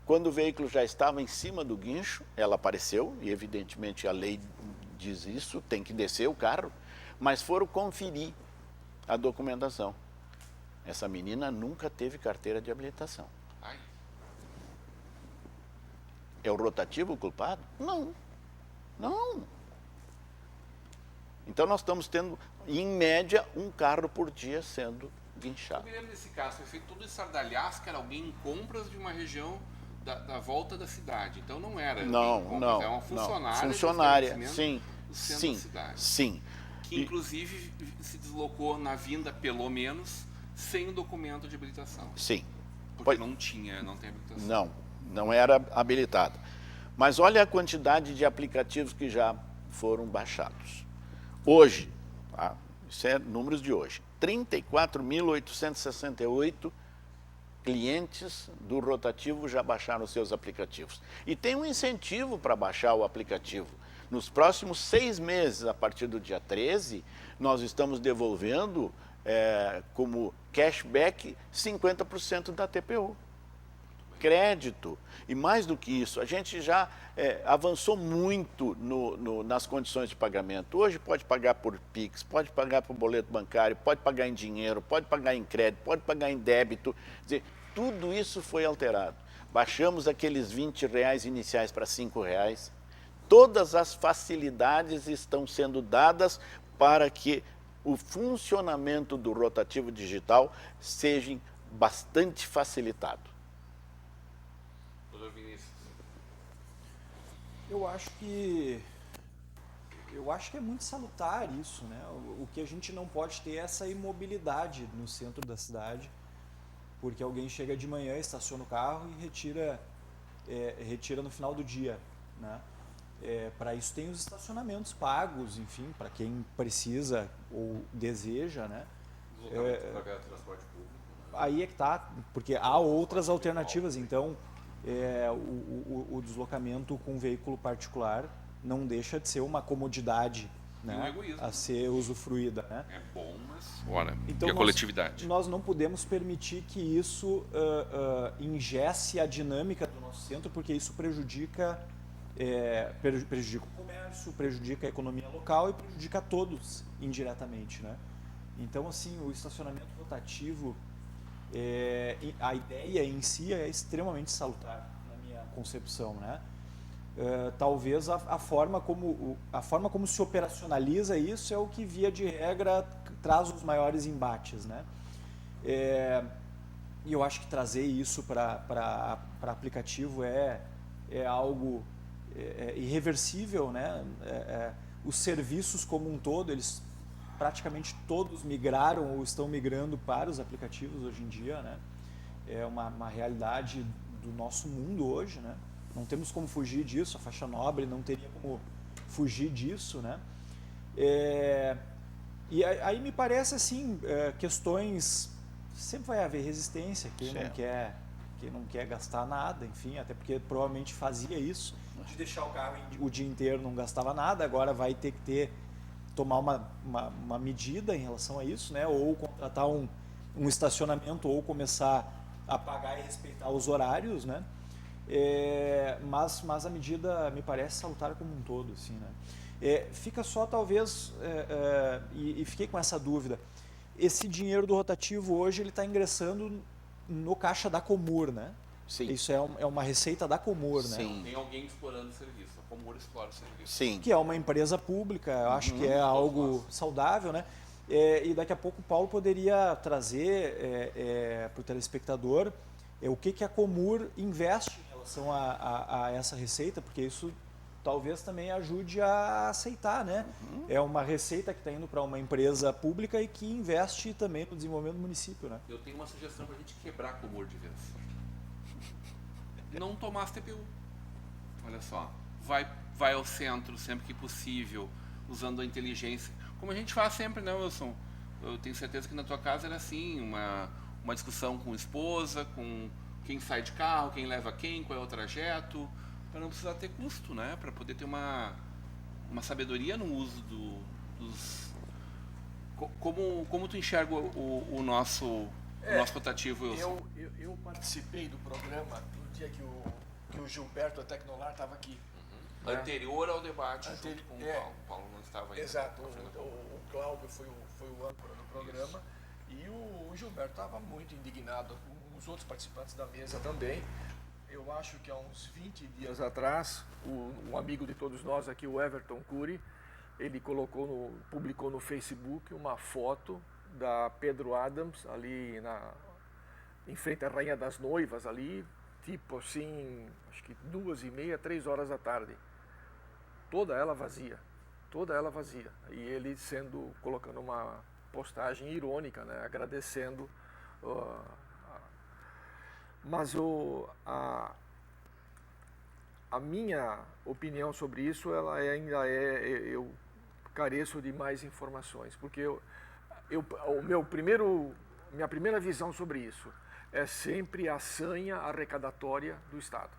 quando o veículo já estava em cima do guincho, ela apareceu, e evidentemente a lei diz isso, tem que descer o carro, mas foram conferir a documentação. Essa menina nunca teve carteira de habilitação. Ai. É o rotativo o culpado? Não. Não. Então nós estamos tendo, em média, um carro por dia sendo guinchado. Eu me lembro desse caso, foi feito todo esse estardalhaço, que era alguém em compras de uma região da volta da cidade. Então não era não, era uma funcionária. Funcionária, sim, do centro da cidade. Sim. Que inclusive se deslocou na vinda, pelo menos, sem o documento de habilitação. Sim. Porque não tem habilitação. Não era habilitado. Mas olha a quantidade de aplicativos que já foram baixados. Hoje, tá? Isso é números de hoje, 34.868 clientes do rotativo já baixaram os seus aplicativos. E tem um incentivo para baixar o aplicativo. Nos próximos 6 meses, a partir do dia 13, nós estamos devolvendo como cashback 50% da TPU. Crédito. E mais do que isso, a gente já avançou muito nas condições de pagamento. Hoje pode pagar por Pix, pode pagar por boleto bancário, pode pagar em dinheiro, pode pagar em crédito, pode pagar em débito. Quer dizer, tudo isso foi alterado. Baixamos aqueles R$20 iniciais para R$5. Todas as facilidades estão sendo dadas para que o funcionamento do rotativo digital seja bastante facilitado. Eu acho que é muito salutar isso, né? O que a gente não pode ter é essa imobilidade no centro da cidade, porque alguém chega de manhã, estaciona o carro e retira no final do dia, né? Para isso tem os estacionamentos pagos, enfim, para quem precisa ou deseja, né? Transporte público. Aí é que tá, porque há outras alternativas, então o deslocamento com veículo particular não deixa de ser uma comodidade, né, a ser usufruída, né? É bom, mas fora. Então, e a coletividade. Nós não podemos permitir que isso engesse a dinâmica do nosso centro, porque isso prejudica o comércio, prejudica a economia local e prejudica a todos indiretamente, né? Então, assim, o estacionamento rotativo, a ideia em si é extremamente salutar, na minha concepção, né? Talvez a forma como se operacionaliza isso é o que, via de regra, traz os maiores embates, né? E eu acho que trazer isso para aplicativo é algo irreversível, né? Os serviços como um todo, eles praticamente todos migraram ou estão migrando para os aplicativos hoje em dia, né? É uma realidade do nosso mundo hoje, né? Não temos como fugir disso, a faixa nobre não teria como fugir disso, né? E aí me parece assim, questões, sempre vai haver resistência, quem não quer gastar nada, enfim, até porque provavelmente fazia isso, de deixar o carro o dia inteiro, não gastava nada, agora vai ter que tomar uma medida em relação a isso, né? Ou contratar um estacionamento, ou começar a pagar e respeitar os horários, né? Mas a medida me parece salutar como um todo, assim, né? Fica só talvez, e fiquei com essa dúvida, esse dinheiro do rotativo hoje ele está ingressando no caixa da Comur, né? Sim. Isso é uma receita da Comur, né? Sim. Tem alguém explorando o serviço, a Comur explora o serviço. Sim. Que é uma empresa pública, eu acho que é algo saudável, né? E daqui a pouco o Paulo poderia trazer para o telespectador o que a Comur investe em relação a essa receita, porque isso talvez também ajude a aceitar, né? É uma receita que está indo para uma empresa pública e que investe também no desenvolvimento do município, né? Eu tenho uma sugestão para a gente quebrar a Comur de vez. Não tomar as TPU. Olha só, vai ao centro sempre que possível, usando a inteligência, como a gente faz sempre, né, Wilson? Eu tenho certeza que na tua casa era assim, uma discussão com a esposa, com quem sai de carro, quem leva quem, qual é o trajeto, para não precisar ter custo, né? Para poder ter uma sabedoria no uso dos... Como tu enxerga o nosso rotativo, Wilson? Eu participei do programa no dia que o Gilberto da Tecnolar estava aqui. Né? Anterior ao debate junto com o Paulo. O Paulo não estava ainda. Exato. O Cláudio foi o âncora do programa. Isso. E o Gilberto estava muito indignado, com os outros participantes da mesa também. Eu acho que há uns 20 dias atrás, um amigo de todos nós aqui, o Everton Cury, ele publicou no Facebook uma foto da Pedro Adams ali em frente à Rainha das Noivas ali, tipo assim, acho que 2h30, 3 horas da tarde. Toda ela vazia. E ele colocando uma postagem irônica, né, agradecendo. Mas a minha opinião sobre isso, ela ainda eu careço de mais informações, porque minha primeira visão sobre isso é sempre a sanha arrecadatória do Estado.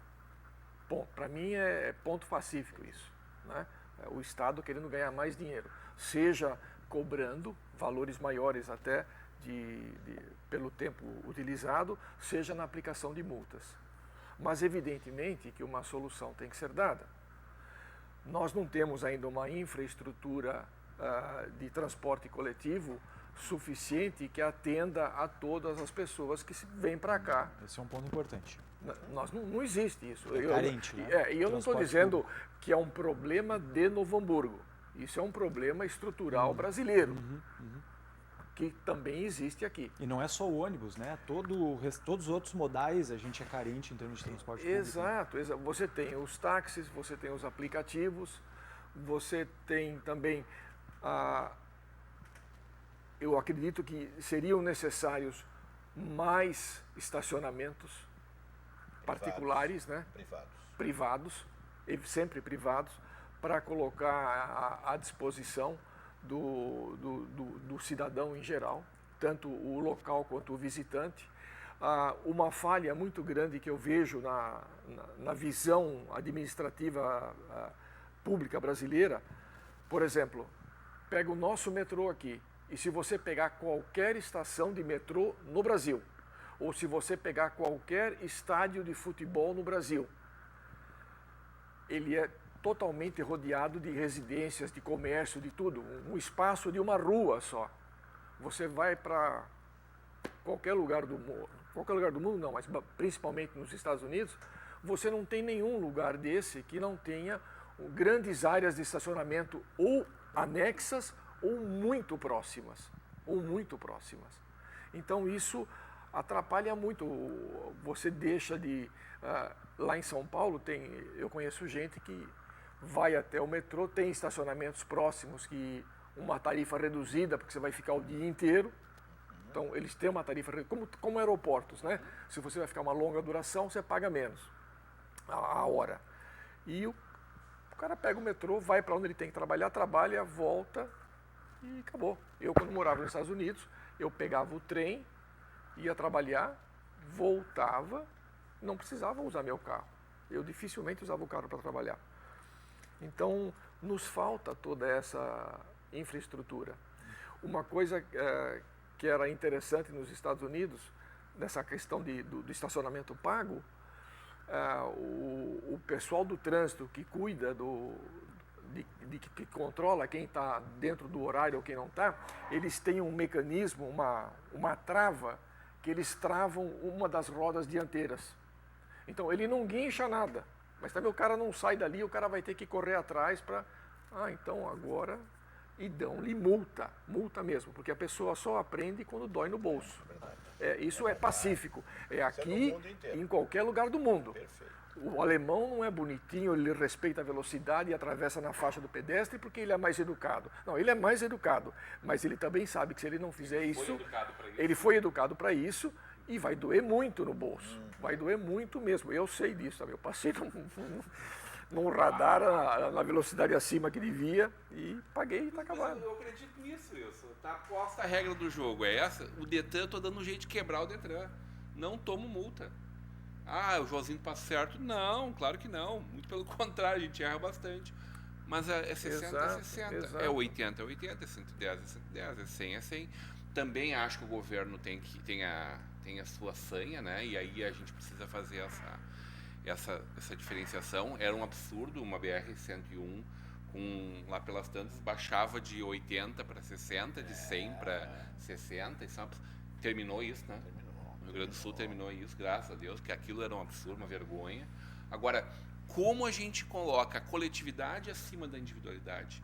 Bom, para mim é ponto pacífico isso, né? O Estado querendo ganhar mais dinheiro, seja cobrando valores maiores até pelo tempo utilizado, seja na aplicação de multas. Mas evidentemente que uma solução tem que ser dada. Nós não temos ainda uma infraestrutura de transporte coletivo suficiente que atenda a todas as pessoas que vêm para cá. Esse é um ponto importante. Não existe isso. É carente, né? E eu não estou dizendo que é um problema de Novo Hamburgo. Isso é um problema estrutural brasileiro, que também existe aqui. E não é só o ônibus, né? Todos os outros modais a gente é carente em termos de transporte público. Exato. Você tem os táxis, você tem os aplicativos, você tem também eu acredito que seriam necessários mais estacionamentos particulares, né? Privados, sempre privados, para colocar à disposição do cidadão em geral, tanto o local quanto o visitante. Uma falha muito grande que eu vejo na visão administrativa pública brasileira, por exemplo, pega o nosso metrô aqui, e se você pegar qualquer estação de metrô no Brasil, ou se você pegar qualquer estádio de futebol no Brasil, ele é totalmente rodeado de residências, de comércio, de tudo, um espaço de uma rua só. Você vai para qualquer lugar do mundo não, mas principalmente nos Estados Unidos, você não tem nenhum lugar desse que não tenha grandes áreas de estacionamento ou anexas ou muito próximas. Então isso atrapalha muito. Você deixa de... lá em São Paulo eu conheço gente que vai até o metrô, tem estacionamentos próximos que uma tarifa reduzida, porque você vai ficar o dia inteiro. Então eles têm uma tarifa reduzida, como aeroportos, né? Se você vai ficar uma longa duração, você paga menos a hora. E o cara pega o metrô, vai para onde ele tem que trabalhar, trabalha, volta e acabou. Eu, quando morava nos Estados Unidos, eu pegava o trem, ia trabalhar, voltava, não precisava usar meu carro. Eu dificilmente usava o carro para trabalhar. Então, nos falta toda essa infraestrutura. Uma coisa que era interessante nos Estados Unidos, nessa questão do estacionamento pago, o pessoal do trânsito que cuida que controla quem está dentro do horário ou quem não está, eles têm um mecanismo, uma trava, que eles travam uma das rodas dianteiras. Então ele não guincha nada, mas também o cara não sai dali, o cara vai ter que correr atrás para... então agora... E dão-lhe multa mesmo, porque a pessoa só aprende quando dói no bolso. Isso é pacífico. É aqui, em qualquer lugar do mundo. Perfeito. O alemão não é bonitinho, ele respeita a velocidade e atravessa na faixa do pedestre porque ele é mais educado. Não, ele é mais educado, mas ele também sabe que se ele não fizer isso, ele foi educado para isso e vai doer muito no bolso. Vai doer muito mesmo. Eu sei disso, sabe? Eu passei num radar na velocidade acima que devia e paguei e está acabado. Eu acredito nisso, Wilson. Tá posta a regra do jogo, é essa. O Detran, eu tô dando um jeito de quebrar o Detran. Não tomo multa. O Joãozinho passa certo? Não, claro que não. Muito pelo contrário, a gente erra bastante. Mas é 60, é 60. Exato. É 80, é 80, é 110, é 110, é 100, é 100. Também acho que o governo tem a sua sanha, né? E aí a gente precisa fazer essa diferenciação. Era um absurdo, uma BR-101 lá pelas tantas baixava de 80 para 60, de 100 para 60, terminou isso, né? O Rio Grande do Sul terminou isso, graças a Deus, que aquilo era um absurdo, uma vergonha. Agora, como a gente coloca a coletividade acima da individualidade,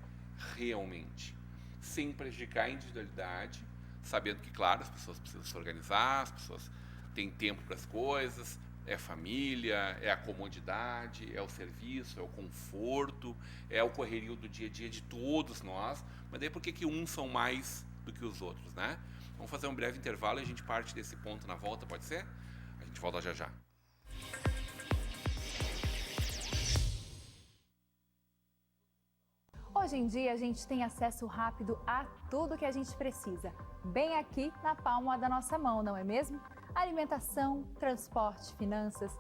realmente, sem prejudicar a individualidade, sabendo que, claro, as pessoas precisam se organizar, as pessoas têm tempo para as coisas, é família, é a comodidade, é o serviço, é o conforto, é o correrio do dia a dia de todos nós, mas daí por que uns são mais do que os outros, né? Vamos fazer um breve intervalo e a gente parte desse ponto na volta, pode ser? A gente volta já já. Hoje em dia, a gente tem acesso rápido a tudo que a gente precisa, bem aqui na palma da nossa mão, não é mesmo? Alimentação, transporte, finanças,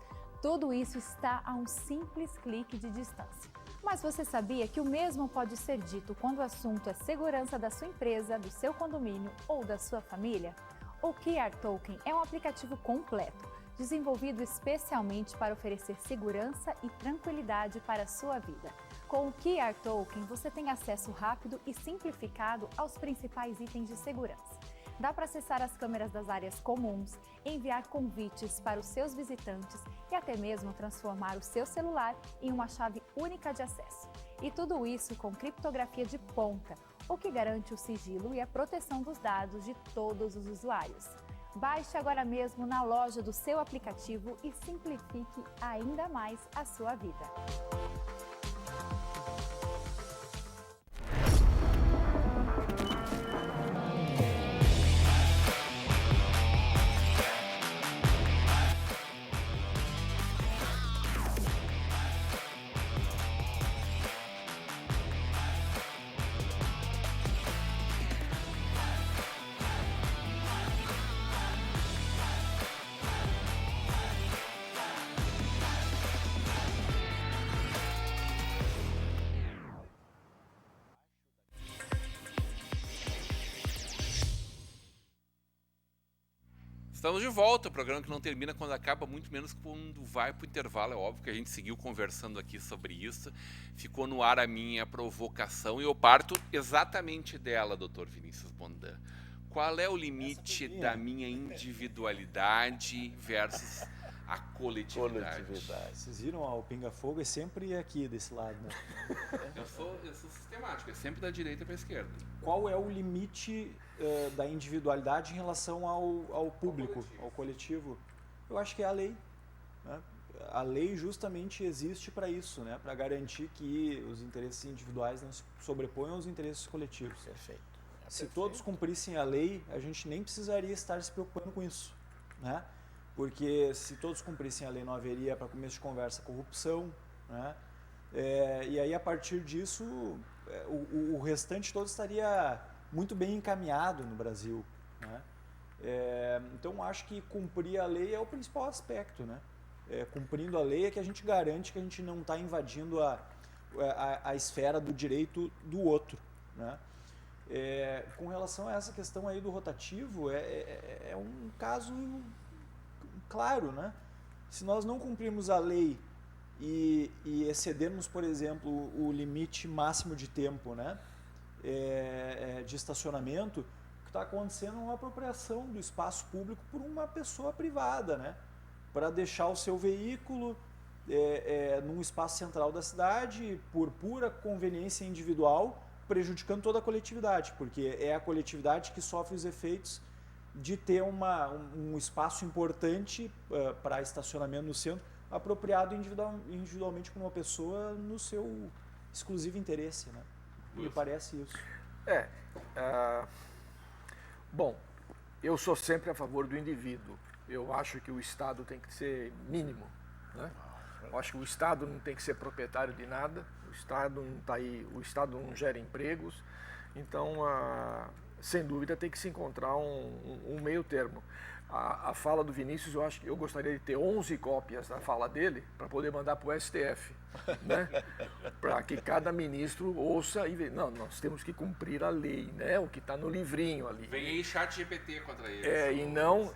tudo isso está a um simples clique de distância. Mas você sabia que o mesmo pode ser dito quando o assunto é segurança da sua empresa, do seu condomínio ou da sua família? O QR Token é um aplicativo completo, desenvolvido especialmente para oferecer segurança e tranquilidade para a sua vida. Com o QR Token, você tem acesso rápido e simplificado aos principais itens de segurança. Dá para acessar as câmeras das áreas comuns, enviar convites para os seus visitantes e até mesmo transformar o seu celular em uma chave única de acesso. E tudo isso com criptografia de ponta, o que garante o sigilo e a proteção dos dados de todos os usuários. Baixe agora mesmo na loja do seu aplicativo e simplifique ainda mais a sua vida. Estamos de volta, o programa que não termina quando acaba, muito menos quando vai para o intervalo. É óbvio que a gente seguiu conversando aqui sobre isso. Ficou no ar a minha provocação e eu parto exatamente dela, Dr. Vinícius Bondan. Qual é o limite da minha individualidade versus a coletividade? Vocês viram, o pinga-fogo é sempre aqui desse lado, né? Eu sou sistemático, é sempre da direita para a esquerda. Qual é o limite da individualidade em relação ao público, ao coletivo? Eu acho que é a lei, né? A lei justamente existe para isso, né? Para garantir que os interesses individuais não se sobreponham aos interesses coletivos. Perfeito. Se todos cumprissem a lei, a gente nem precisaria estar se preocupando com isso, né? Porque se todos cumprissem a lei, não haveria, para começo de conversa, corrupção, né? E aí, a partir disso, o restante todo estaria muito bem encaminhado no Brasil, né? Então, acho que cumprir a lei é o principal aspecto, né? Cumprindo a lei é que a gente garante que a gente não está invadindo a esfera do direito do outro, né? Com relação a essa questão aí do rotativo, é um caso claro, né? Se nós não cumprirmos a lei e excedermos, por exemplo, o limite máximo de tempo, né? De estacionamento, o que está acontecendo é uma apropriação do espaço público por uma pessoa privada, né? Para deixar o seu veículo num espaço central da cidade por pura conveniência individual, prejudicando toda a coletividade, porque é a coletividade que sofre os efeitos de ter um espaço importante para estacionamento no centro, apropriado individualmente por uma pessoa no seu exclusivo interesse, né? Me parece isso. Bom, eu sou sempre a favor do indivíduo. Eu acho que o Estado tem que ser mínimo, né? Eu acho que o Estado não tem que ser proprietário de nada. O Estado não tá aí, o Estado não gera empregos. Então, sem dúvida, tem que se encontrar um meio termo. A fala do Vinícius, eu acho que eu gostaria de ter 11 cópias da fala dele para poder mandar para o STF, né? Para que cada ministro ouça e veja, não, nós temos que cumprir a lei, né? O que está no livrinho ali. Vem aí chat GPT contra ele. E não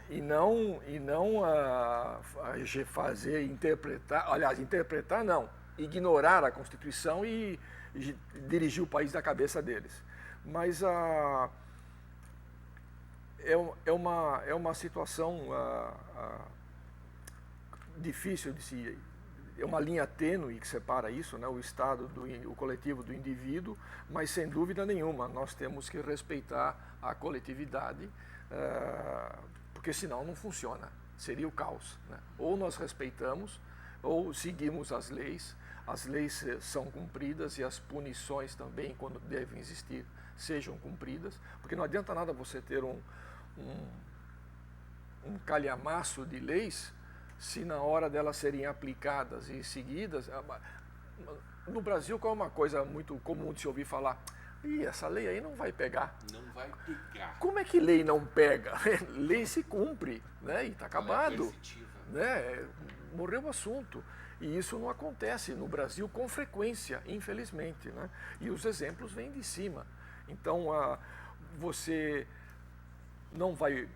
fazer interpretar não, ignorar a Constituição e dirigir o país da cabeça deles. Mas é uma situação difícil de se... É uma linha tênue que separa isso, né? O Estado, o coletivo do indivíduo, mas sem dúvida nenhuma nós temos que respeitar a coletividade, porque senão não funciona, seria o caos, né? Ou nós respeitamos, ou seguimos as leis são cumpridas e as punições também, quando devem existir, sejam cumpridas, porque não adianta nada você ter um calhamaço de leis se na hora delas serem aplicadas e seguidas, no Brasil, qual é uma coisa muito comum de se ouvir falar? Ih, essa lei aí não vai pegar. Não vai pegar. Como é que lei não pega? Lei se cumpre, né? E está acabado. Né? Morreu o assunto. E isso não acontece no Brasil com frequência, infelizmente, né? E os exemplos vêm de cima. Então, você não vai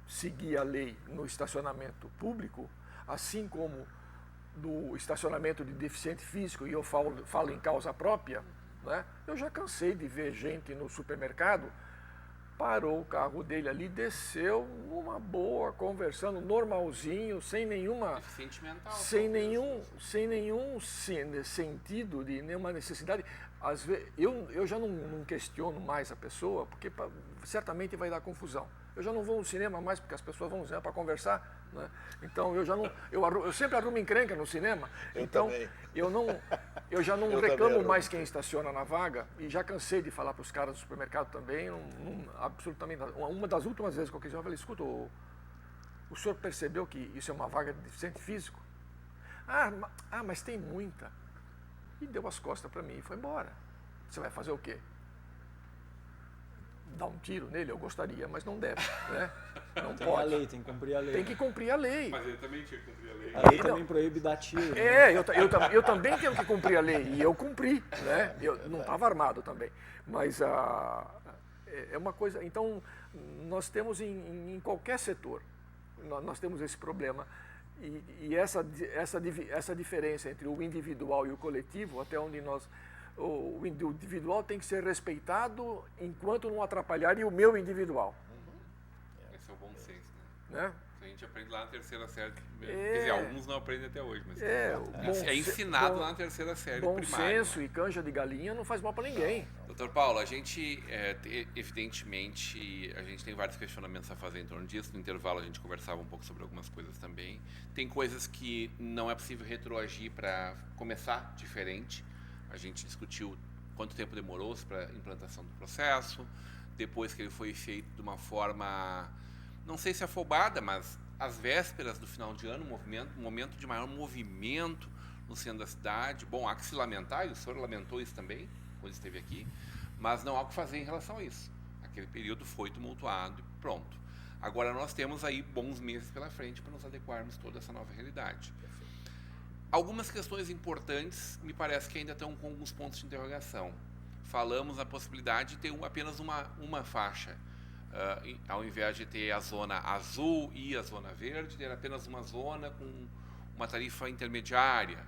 seguir a lei no estacionamento público, assim como no estacionamento de deficiente físico, e eu falo em causa própria, né? Eu já cansei de ver gente no supermercado, parou o carro dele ali, desceu numa boa, conversando normalzinho, sem nenhuma, sem nenhum sentido de nenhuma necessidade. Às vezes, eu já não questiono mais a pessoa, porque certamente vai dar confusão. Eu já não vou no cinema mais, porque as pessoas vão no cinema para conversar, né? Então eu sempre arrumo encrenca no cinema. Então eu já não reclamo mais quem estaciona na vaga, e já cansei de falar para os caras do supermercado também, absolutamente nada. Uma das últimas vezes que eu quis, eu falei, escuta, o senhor percebeu que isso é uma vaga de deficiente físico? Mas tem muita. E deu as costas para mim e foi embora. Você vai fazer o quê? Dar um tiro nele? Eu gostaria, mas não deve, né? Não tem pode. A lei, tem que cumprir a lei. Tem que cumprir a lei. Mas ele também tinha que cumprir a lei. A lei também proíbe dar tiro. Né? Eu também tenho que cumprir a lei, e eu cumpri, né? Eu não estava armado também. Mas é uma coisa... Então, nós temos em qualquer setor, nós temos esse problema. E essa diferença entre o individual e o coletivo, até onde o individual tem que ser respeitado enquanto não atrapalhar o meu individual. Esse é o bom senso, né? A gente aprende lá na terceira série. Quer dizer, alguns não aprendem até hoje, mas é ensinado lá na terceira série bom primária. Senso, né? E canja de galinha não faz mal para ninguém. Doutor Paulo, a gente, evidentemente, a gente tem vários questionamentos a fazer em torno disso. No intervalo a gente conversava um pouco sobre algumas coisas também. Tem coisas que não é possível retroagir para começar diferente. A gente discutiu quanto tempo demorou para a implantação do processo, depois que ele foi feito de uma forma, não sei se afobada, mas às vésperas do final de ano, um momento de maior movimento no centro da cidade. Bom, há que se lamentar, e o senhor lamentou isso também, quando esteve aqui, mas não há o que fazer em relação a isso. Aquele período foi tumultuado e pronto. Agora nós temos aí bons meses pela frente para nos adequarmos a toda essa nova realidade. Algumas questões importantes me parece que ainda estão com alguns pontos de interrogação. Falamos na possibilidade de ter apenas uma faixa, ao invés de ter a zona azul e a zona verde, ter apenas uma zona com uma tarifa intermediária.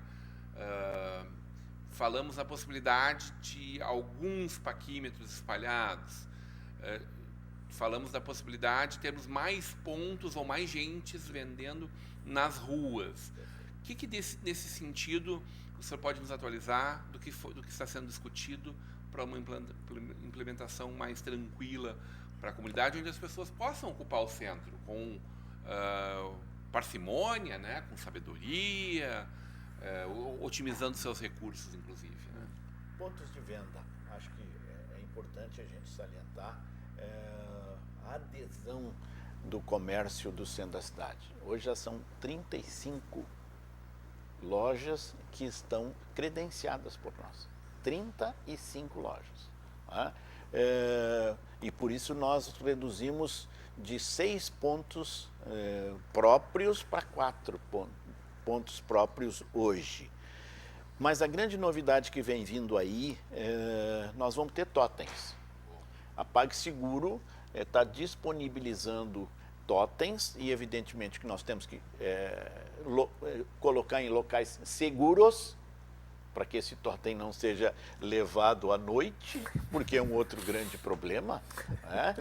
Falamos na possibilidade de alguns paquímetros espalhados. Falamos da possibilidade de termos mais pontos ou mais gentes vendendo nas ruas. O que nesse sentido o senhor pode nos atualizar do que está sendo discutido para uma implementação mais tranquila para a comunidade, onde as pessoas possam ocupar o centro com parcimônia, né, com sabedoria, otimizando seus recursos, inclusive. Né? Pontos de venda. Acho que é importante a gente salientar a adesão do comércio do centro da cidade. Hoje já são 35 lojas que estão credenciadas por nós. 35 lojas. Né? E por isso nós reduzimos de 6 pontos próprios para 4 pontos próprios hoje. Mas a grande novidade que vem vindo aí, nós vamos ter totens. A PagSeguro está disponibilizando totens, e evidentemente que nós temos que colocar em locais seguros para que esse totem não seja levado à noite, porque é um outro grande problema, né?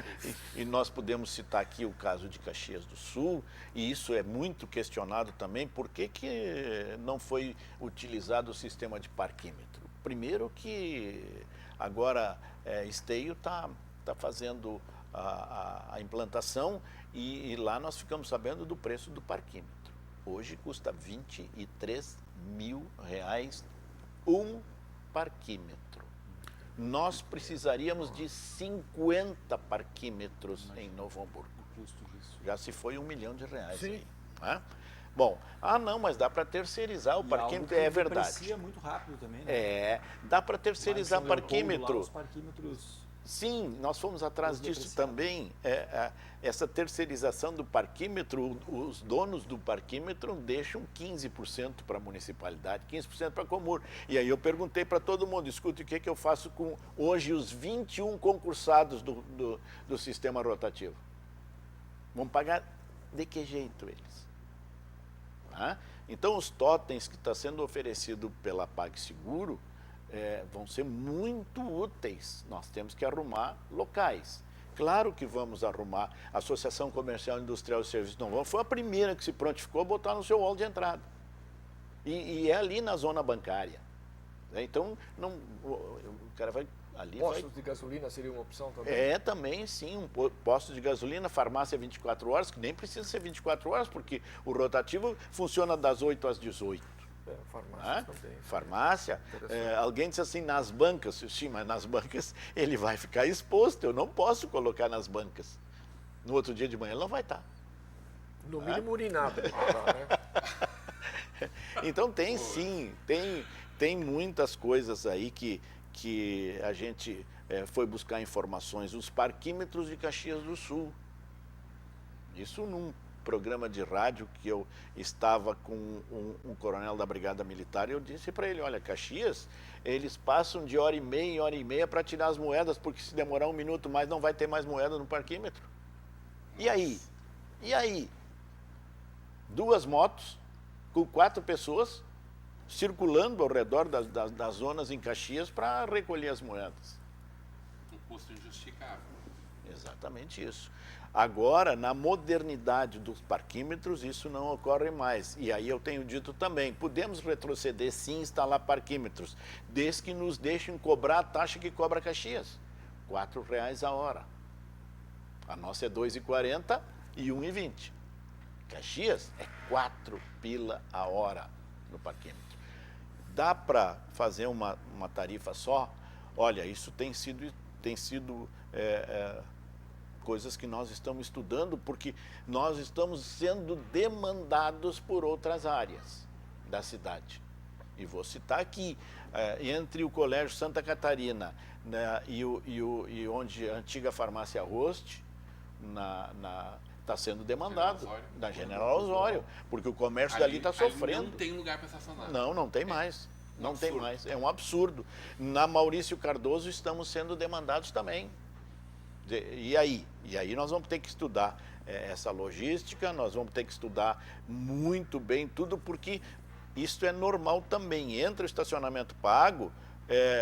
E nós podemos citar aqui o caso de Caxias do Sul, e isso é muito questionado também. Por que não foi utilizado o sistema de parquímetro? Primeiro que agora Esteio está fazendo a implantação, e lá nós ficamos sabendo do preço do parquímetro. Hoje custa R$23 mil um parquímetro. Nós precisaríamos de 50 parquímetros em Novo Hamburgo. Já se foi R$1 milhão. Sim. Aí, né? Bom, não, mas dá para terceirizar o parquímetro, é verdade. Deprecia muito rápido também, né? Dá para terceirizar parquímetro. Os parquímetros... Sim, nós fomos atrás disso também. Essa terceirização do parquímetro, os donos do parquímetro deixam 15% para a municipalidade, 15% para a Comur. E aí eu perguntei para todo mundo, escuta, o que eu faço com hoje os 21 concursados do sistema rotativo? Vão pagar de que jeito eles? Então os totens que está sendo oferecido pela PagSeguro vão ser muito úteis. Nós temos que arrumar locais. Claro que vamos arrumar. A Associação Comercial, Industrial e Serviços não vão. Foi a primeira que se prontificou a botar no seu hall de entrada. E é ali na zona bancária. Então, o cara vai ali. Postos de gasolina seria uma opção também? Também sim. Posto de gasolina, farmácia 24 horas, que nem precisa ser 24 horas, porque o rotativo funciona das 8 às 18. Farmácia também. Farmácia. Alguém disse assim, nas bancas. Sim, mas nas bancas ele vai ficar exposto. Eu não posso colocar nas bancas. No outro dia de manhã ele não vai estar. No mínimo urinado. Né? Então tem sim, tem muitas coisas aí que a gente foi buscar informações. Os parquímetros de Caxias do Sul. Isso num programa de rádio que eu estava com um coronel da Brigada Militar, e eu disse para ele, olha, Caxias, eles passam de hora e meia em hora e meia para tirar as moedas, porque se demorar um minuto mais não vai ter mais moeda no parquímetro. E aí? E aí? 2 motos com 4 pessoas circulando ao redor das zonas em Caxias para recolher as moedas. Um custo injustificável. Exatamente isso. Agora, na modernidade dos parquímetros, isso não ocorre mais. E aí eu tenho dito também, podemos retroceder sim, instalar parquímetros, desde que nos deixem cobrar a taxa que cobra Caxias, R$ 4,00 a hora. A nossa é R$ 2,40 e R$ 1,20. Caxias é 4 pila a hora no parquímetro. Dá para fazer uma tarifa só? Olha, isso tem sido coisas que nós estamos estudando, porque nós estamos sendo demandados por outras áreas da cidade. E vou citar aqui, entre o Colégio Santa Catarina, né, e onde a antiga farmácia Rost, está sendo demandado, da General Osório, porque o comércio dali está sofrendo. Não tem lugar para estacionar. Não tem mais. Não tem mais. É um absurdo. Na Maurício Cardoso estamos sendo demandados também. E aí? E aí nós vamos ter que estudar essa logística, nós vamos ter que estudar muito bem tudo, porque isso é normal também. Entre o estacionamento pago,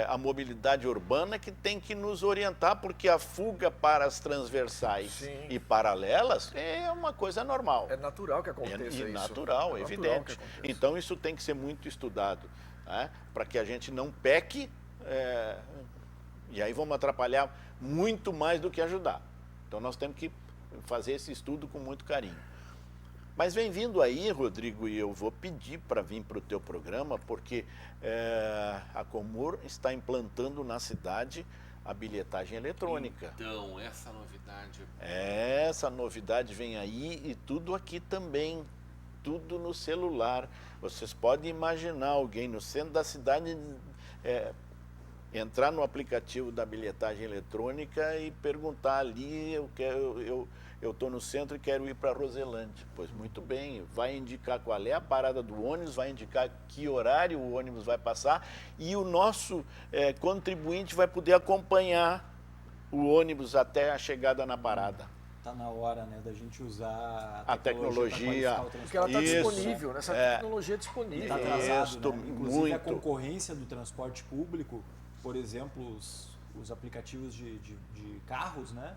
a mobilidade urbana que tem que nos orientar, porque a fuga para as transversais e paralelas é uma coisa normal. É natural que aconteça isso. Natural, evidente. Então isso tem que ser muito estudado, né? Para que a gente não peque, e aí vamos atrapalhar muito mais do que ajudar. Então nós temos que fazer esse estudo com muito carinho. Mas vem vindo aí, Rodrigo, e eu vou pedir para vir para o teu programa, porque a Comur está implantando na cidade a bilhetagem eletrônica. Então, essa novidade... Essa novidade vem aí, e tudo aqui também, tudo no celular. Vocês podem imaginar alguém no centro da cidade entrar no aplicativo da bilhetagem eletrônica e perguntar ali, eu estou no centro e quero ir para Roselândia. Pois muito bem, vai indicar qual é a parada do ônibus, vai indicar que horário o ônibus vai passar, e o nosso contribuinte vai poder acompanhar o ônibus até a chegada na parada. Está na hora, né, da gente usar a tecnologia. Porque ela está disponível, né? Essa tecnologia é disponível. Está atrasado, né? Inclusive muito. A concorrência do transporte público, por exemplo, os aplicativos de carros, né?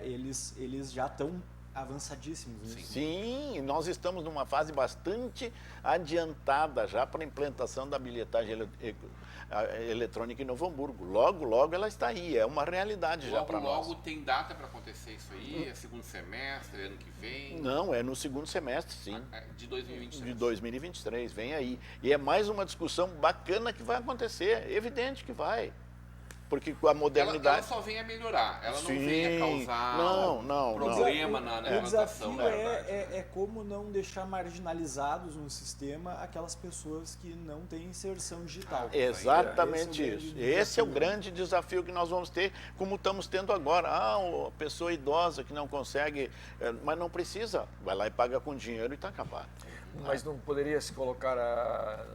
Eles já estão avançadíssimos nisso. Sim, nós estamos numa fase bastante adiantada já para a implantação da bilhetagem eletrônica em Novo Hamburgo. Logo, logo ela está aí, é uma realidade já para nós. Logo tem data para acontecer isso aí? É segundo semestre, ano que vem? Não, é no segundo semestre, sim. De 2023. De 2023, vem aí. E é mais uma discussão bacana que vai acontecer, evidente que vai. porque com a modernidade... Ela só vem a melhorar, ela não Sim. vem a causar problema na implantação. O desafio é como não deixar marginalizados no sistema aquelas pessoas que não têm inserção digital. Exatamente isso. Esse é o grande desafio que nós vamos ter, como estamos tendo agora. A pessoa idosa que não consegue, mas não precisa, vai lá e paga com dinheiro e está acabado. Mas não poderia se colocar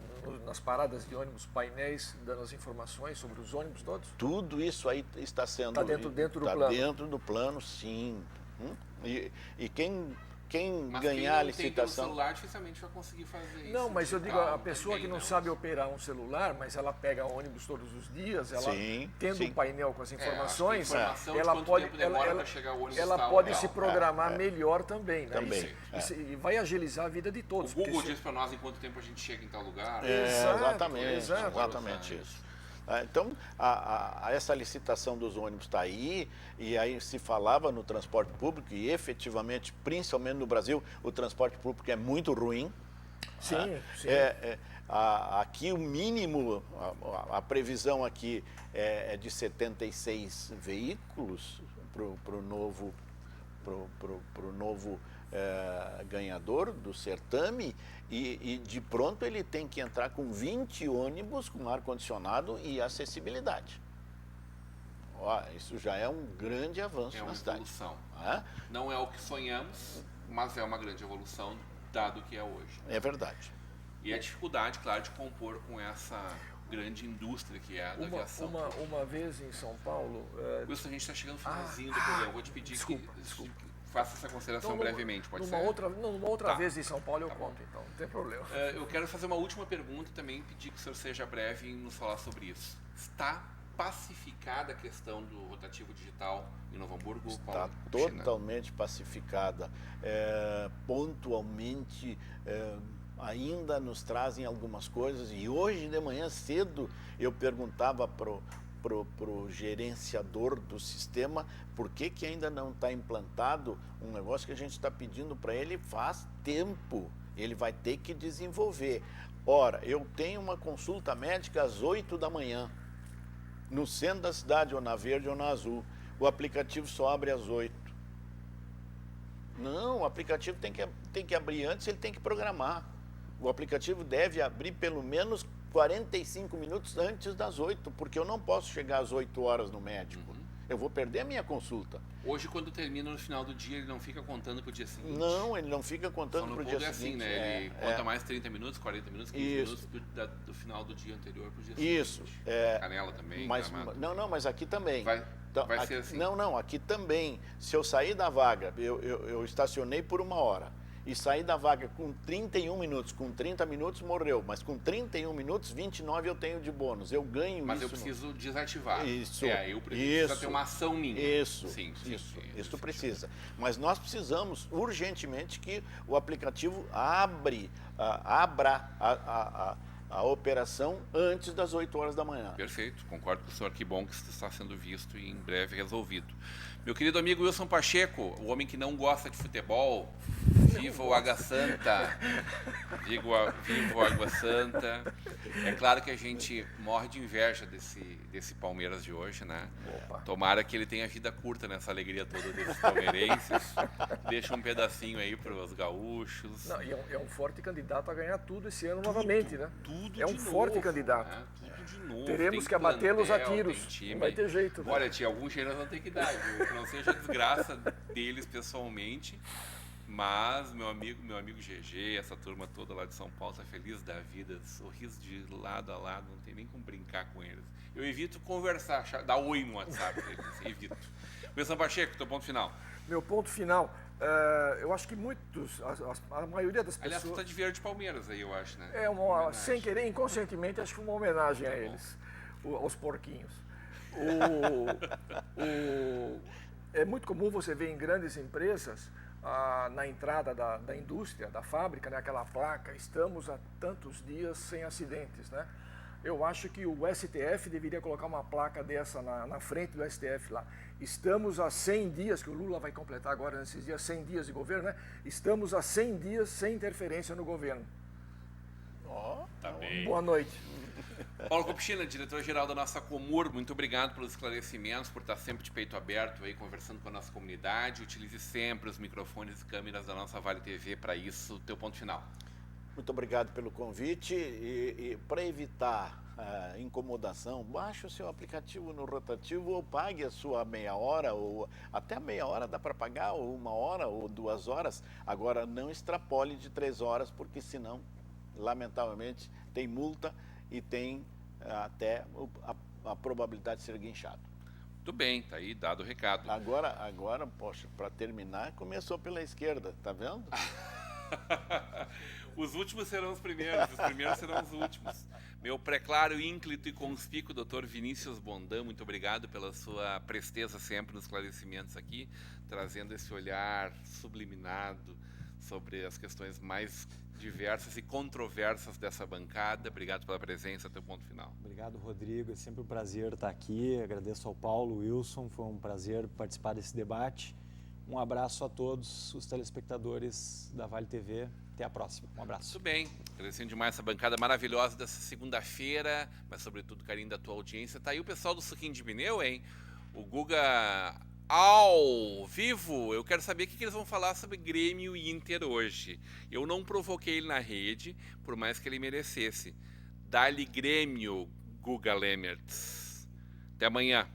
nas paradas de ônibus painéis dando as informações sobre os ônibus todos? Tudo isso aí está sendo... Está dentro do plano? Está dentro do plano, sim. E quem Mas ganhar a quem não tem licitação... celular dificilmente vai conseguir fazer isso. Não, mas eu digo, a pessoa que não também sabe operar um celular, mas ela pega ônibus todos os dias, ela tendo um painel com as informações, ela pode se programar melhor também, né? E vai agilizar a vida de todos. O Google diz para nós em quanto tempo a gente chega em tal lugar. Exatamente isso. Então, essa licitação dos ônibus está aí, e aí se falava no transporte público, e efetivamente, principalmente no Brasil, o transporte público é muito ruim. Sim. Aqui o mínimo, a previsão aqui é de 76 veículos para o novo ganhador do certame, e de pronto ele tem que entrar com 20 ônibus com ar-condicionado e acessibilidade. Isso já é um grande avanço na cidade. É uma evolução. Não é o que sonhamos, mas é uma grande evolução, dado o que é hoje. É verdade. E a dificuldade, claro, de compor com essa grande indústria que é a da aviação. Uma vez em São Paulo... Wilson, a gente está chegando no finalzinho do programa. Eu vou te pedir que faça essa consideração brevemente, pode ser? Numa outra vez em São Paulo eu conto, então, não tem problema. Eu quero fazer uma última pergunta e também pedir que o senhor seja breve em nos falar sobre isso. Está pacificada a questão do rotativo digital em Novo Hamburgo? Está totalmente pacificada. Pontualmente, ainda nos trazem algumas coisas, e hoje de manhã cedo eu perguntava pro gerenciador do sistema por que ainda não está implantado um negócio que a gente está pedindo para ele faz tempo. Ele vai ter que desenvolver. Ora, eu tenho uma consulta médica às 8 da manhã, no centro da cidade, ou na verde ou na azul. O aplicativo só abre às 8. Não, o aplicativo tem que abrir antes, ele tem que programar. O aplicativo deve abrir pelo menos 45 minutos antes das 8, porque eu não posso chegar às 8 horas no médico. Eu vou perder a minha consulta. Hoje, quando termina no final do dia, ele não fica contando para o dia seguinte? Não, ele não fica contando para o dia seguinte. Assim, né? Ele conta mais 30 minutos, 40 minutos, 15 minutos do final do dia anterior para o dia seguinte. Isso. Canela também, mas aqui também. Vai ser assim? Não, aqui também. Se eu sair da vaga, eu estacionei por 1 hora, e sair da vaga com 31 minutos, com 30 minutos morreu, mas com 31 minutos, 29 eu tenho de bônus, eu ganho isso. Mas eu preciso desativar. Isso. Eu preciso ter uma ação minha. Isso. Isso precisa. Mas nós precisamos urgentemente que o aplicativo abra a operação antes das 8 horas da manhã. Perfeito, concordo com o senhor, que bom que isso está sendo visto e em breve resolvido. Meu querido amigo Wilson Pacheco, o homem que não gosta de futebol, viva o Água Santa, viva o Água Santa. É claro que a gente morre de inveja desse Palmeiras de hoje, né? Tomara que ele tenha vida curta nessa alegria toda desses palmeirenses. Deixa um pedacinho aí para os gaúchos. Não, e é um forte candidato a ganhar tudo esse ano novamente, né? É um forte candidato. Né? Tudo de novo. Teremos que abatê-los a tiros. Não vai ter jeito. Olha, tia, alguns cheiros vão ter que dar, viu? Que não seja desgraça deles pessoalmente. Mas meu amigo GG, essa turma toda lá de São Paulo está feliz da vida, sorriso de lado a lado, não tem nem como brincar com eles. Eu evito conversar, dar oi no WhatsApp deles, evito. Wilson Pacheco, teu ponto final. Meu ponto final, eu acho que a maioria das pessoas... Aliás, tu está de verde Palmeiras aí, eu acho, né? Sem querer, inconscientemente, acho que uma homenagem a eles, aos porquinhos. É muito comum você ver em grandes empresas, na entrada da indústria, da fábrica, né, aquela placa, estamos há tantos dias sem acidentes, né? Eu acho que o STF deveria colocar uma placa dessa na frente do STF lá. Estamos há 100 dias, que o Lula vai completar agora nesses dias, 100 dias de governo, né? Estamos há 100 dias sem interferência no governo. Tá bem. Boa noite. Paulo Kopchina, diretor-geral da nossa Comur, muito obrigado pelos esclarecimentos, por estar sempre de peito aberto aí, conversando com a nossa comunidade. Utilize sempre os microfones e câmeras da nossa Vale TV para isso. Teu ponto final. Muito obrigado pelo convite e para evitar incomodação, baixe o seu aplicativo no rotativo ou pague a sua meia hora, ou até meia hora dá para pagar, ou 1 hora ou 2 horas. Agora não extrapole de 3 horas, porque senão, lamentavelmente, tem multa e tem até a probabilidade de ser guinchado. Muito bem, tá aí dado o recado. Agora, poxa, para terminar, começou pela esquerda, tá vendo? Os últimos serão os primeiros serão os últimos. Meu preclaro, ínclito e conspícuo Dr. Vinícius Bondan, muito obrigado pela sua presteza sempre nos esclarecimentos aqui, trazendo esse olhar subliminado sobre as questões mais diversas e controversas dessa bancada. Obrigado pela presença, teu ponto final. Obrigado, Rodrigo. É sempre um prazer estar aqui. Agradeço ao Paulo, Wilson. Foi um prazer participar desse debate. Um abraço a todos os telespectadores da Vale TV. Até a próxima. Um abraço. Muito bem. Agradecendo demais essa bancada maravilhosa dessa segunda-feira, mas sobretudo o carinho da tua audiência. Tá aí o pessoal do Suquinho de Pneu, hein? O Guga ao vivo. Eu quero saber o que eles vão falar sobre Grêmio e Inter hoje. Eu não provoquei ele na rede, por mais que ele merecesse. Dá-lhe Grêmio, Guga Lemertz. Até amanhã.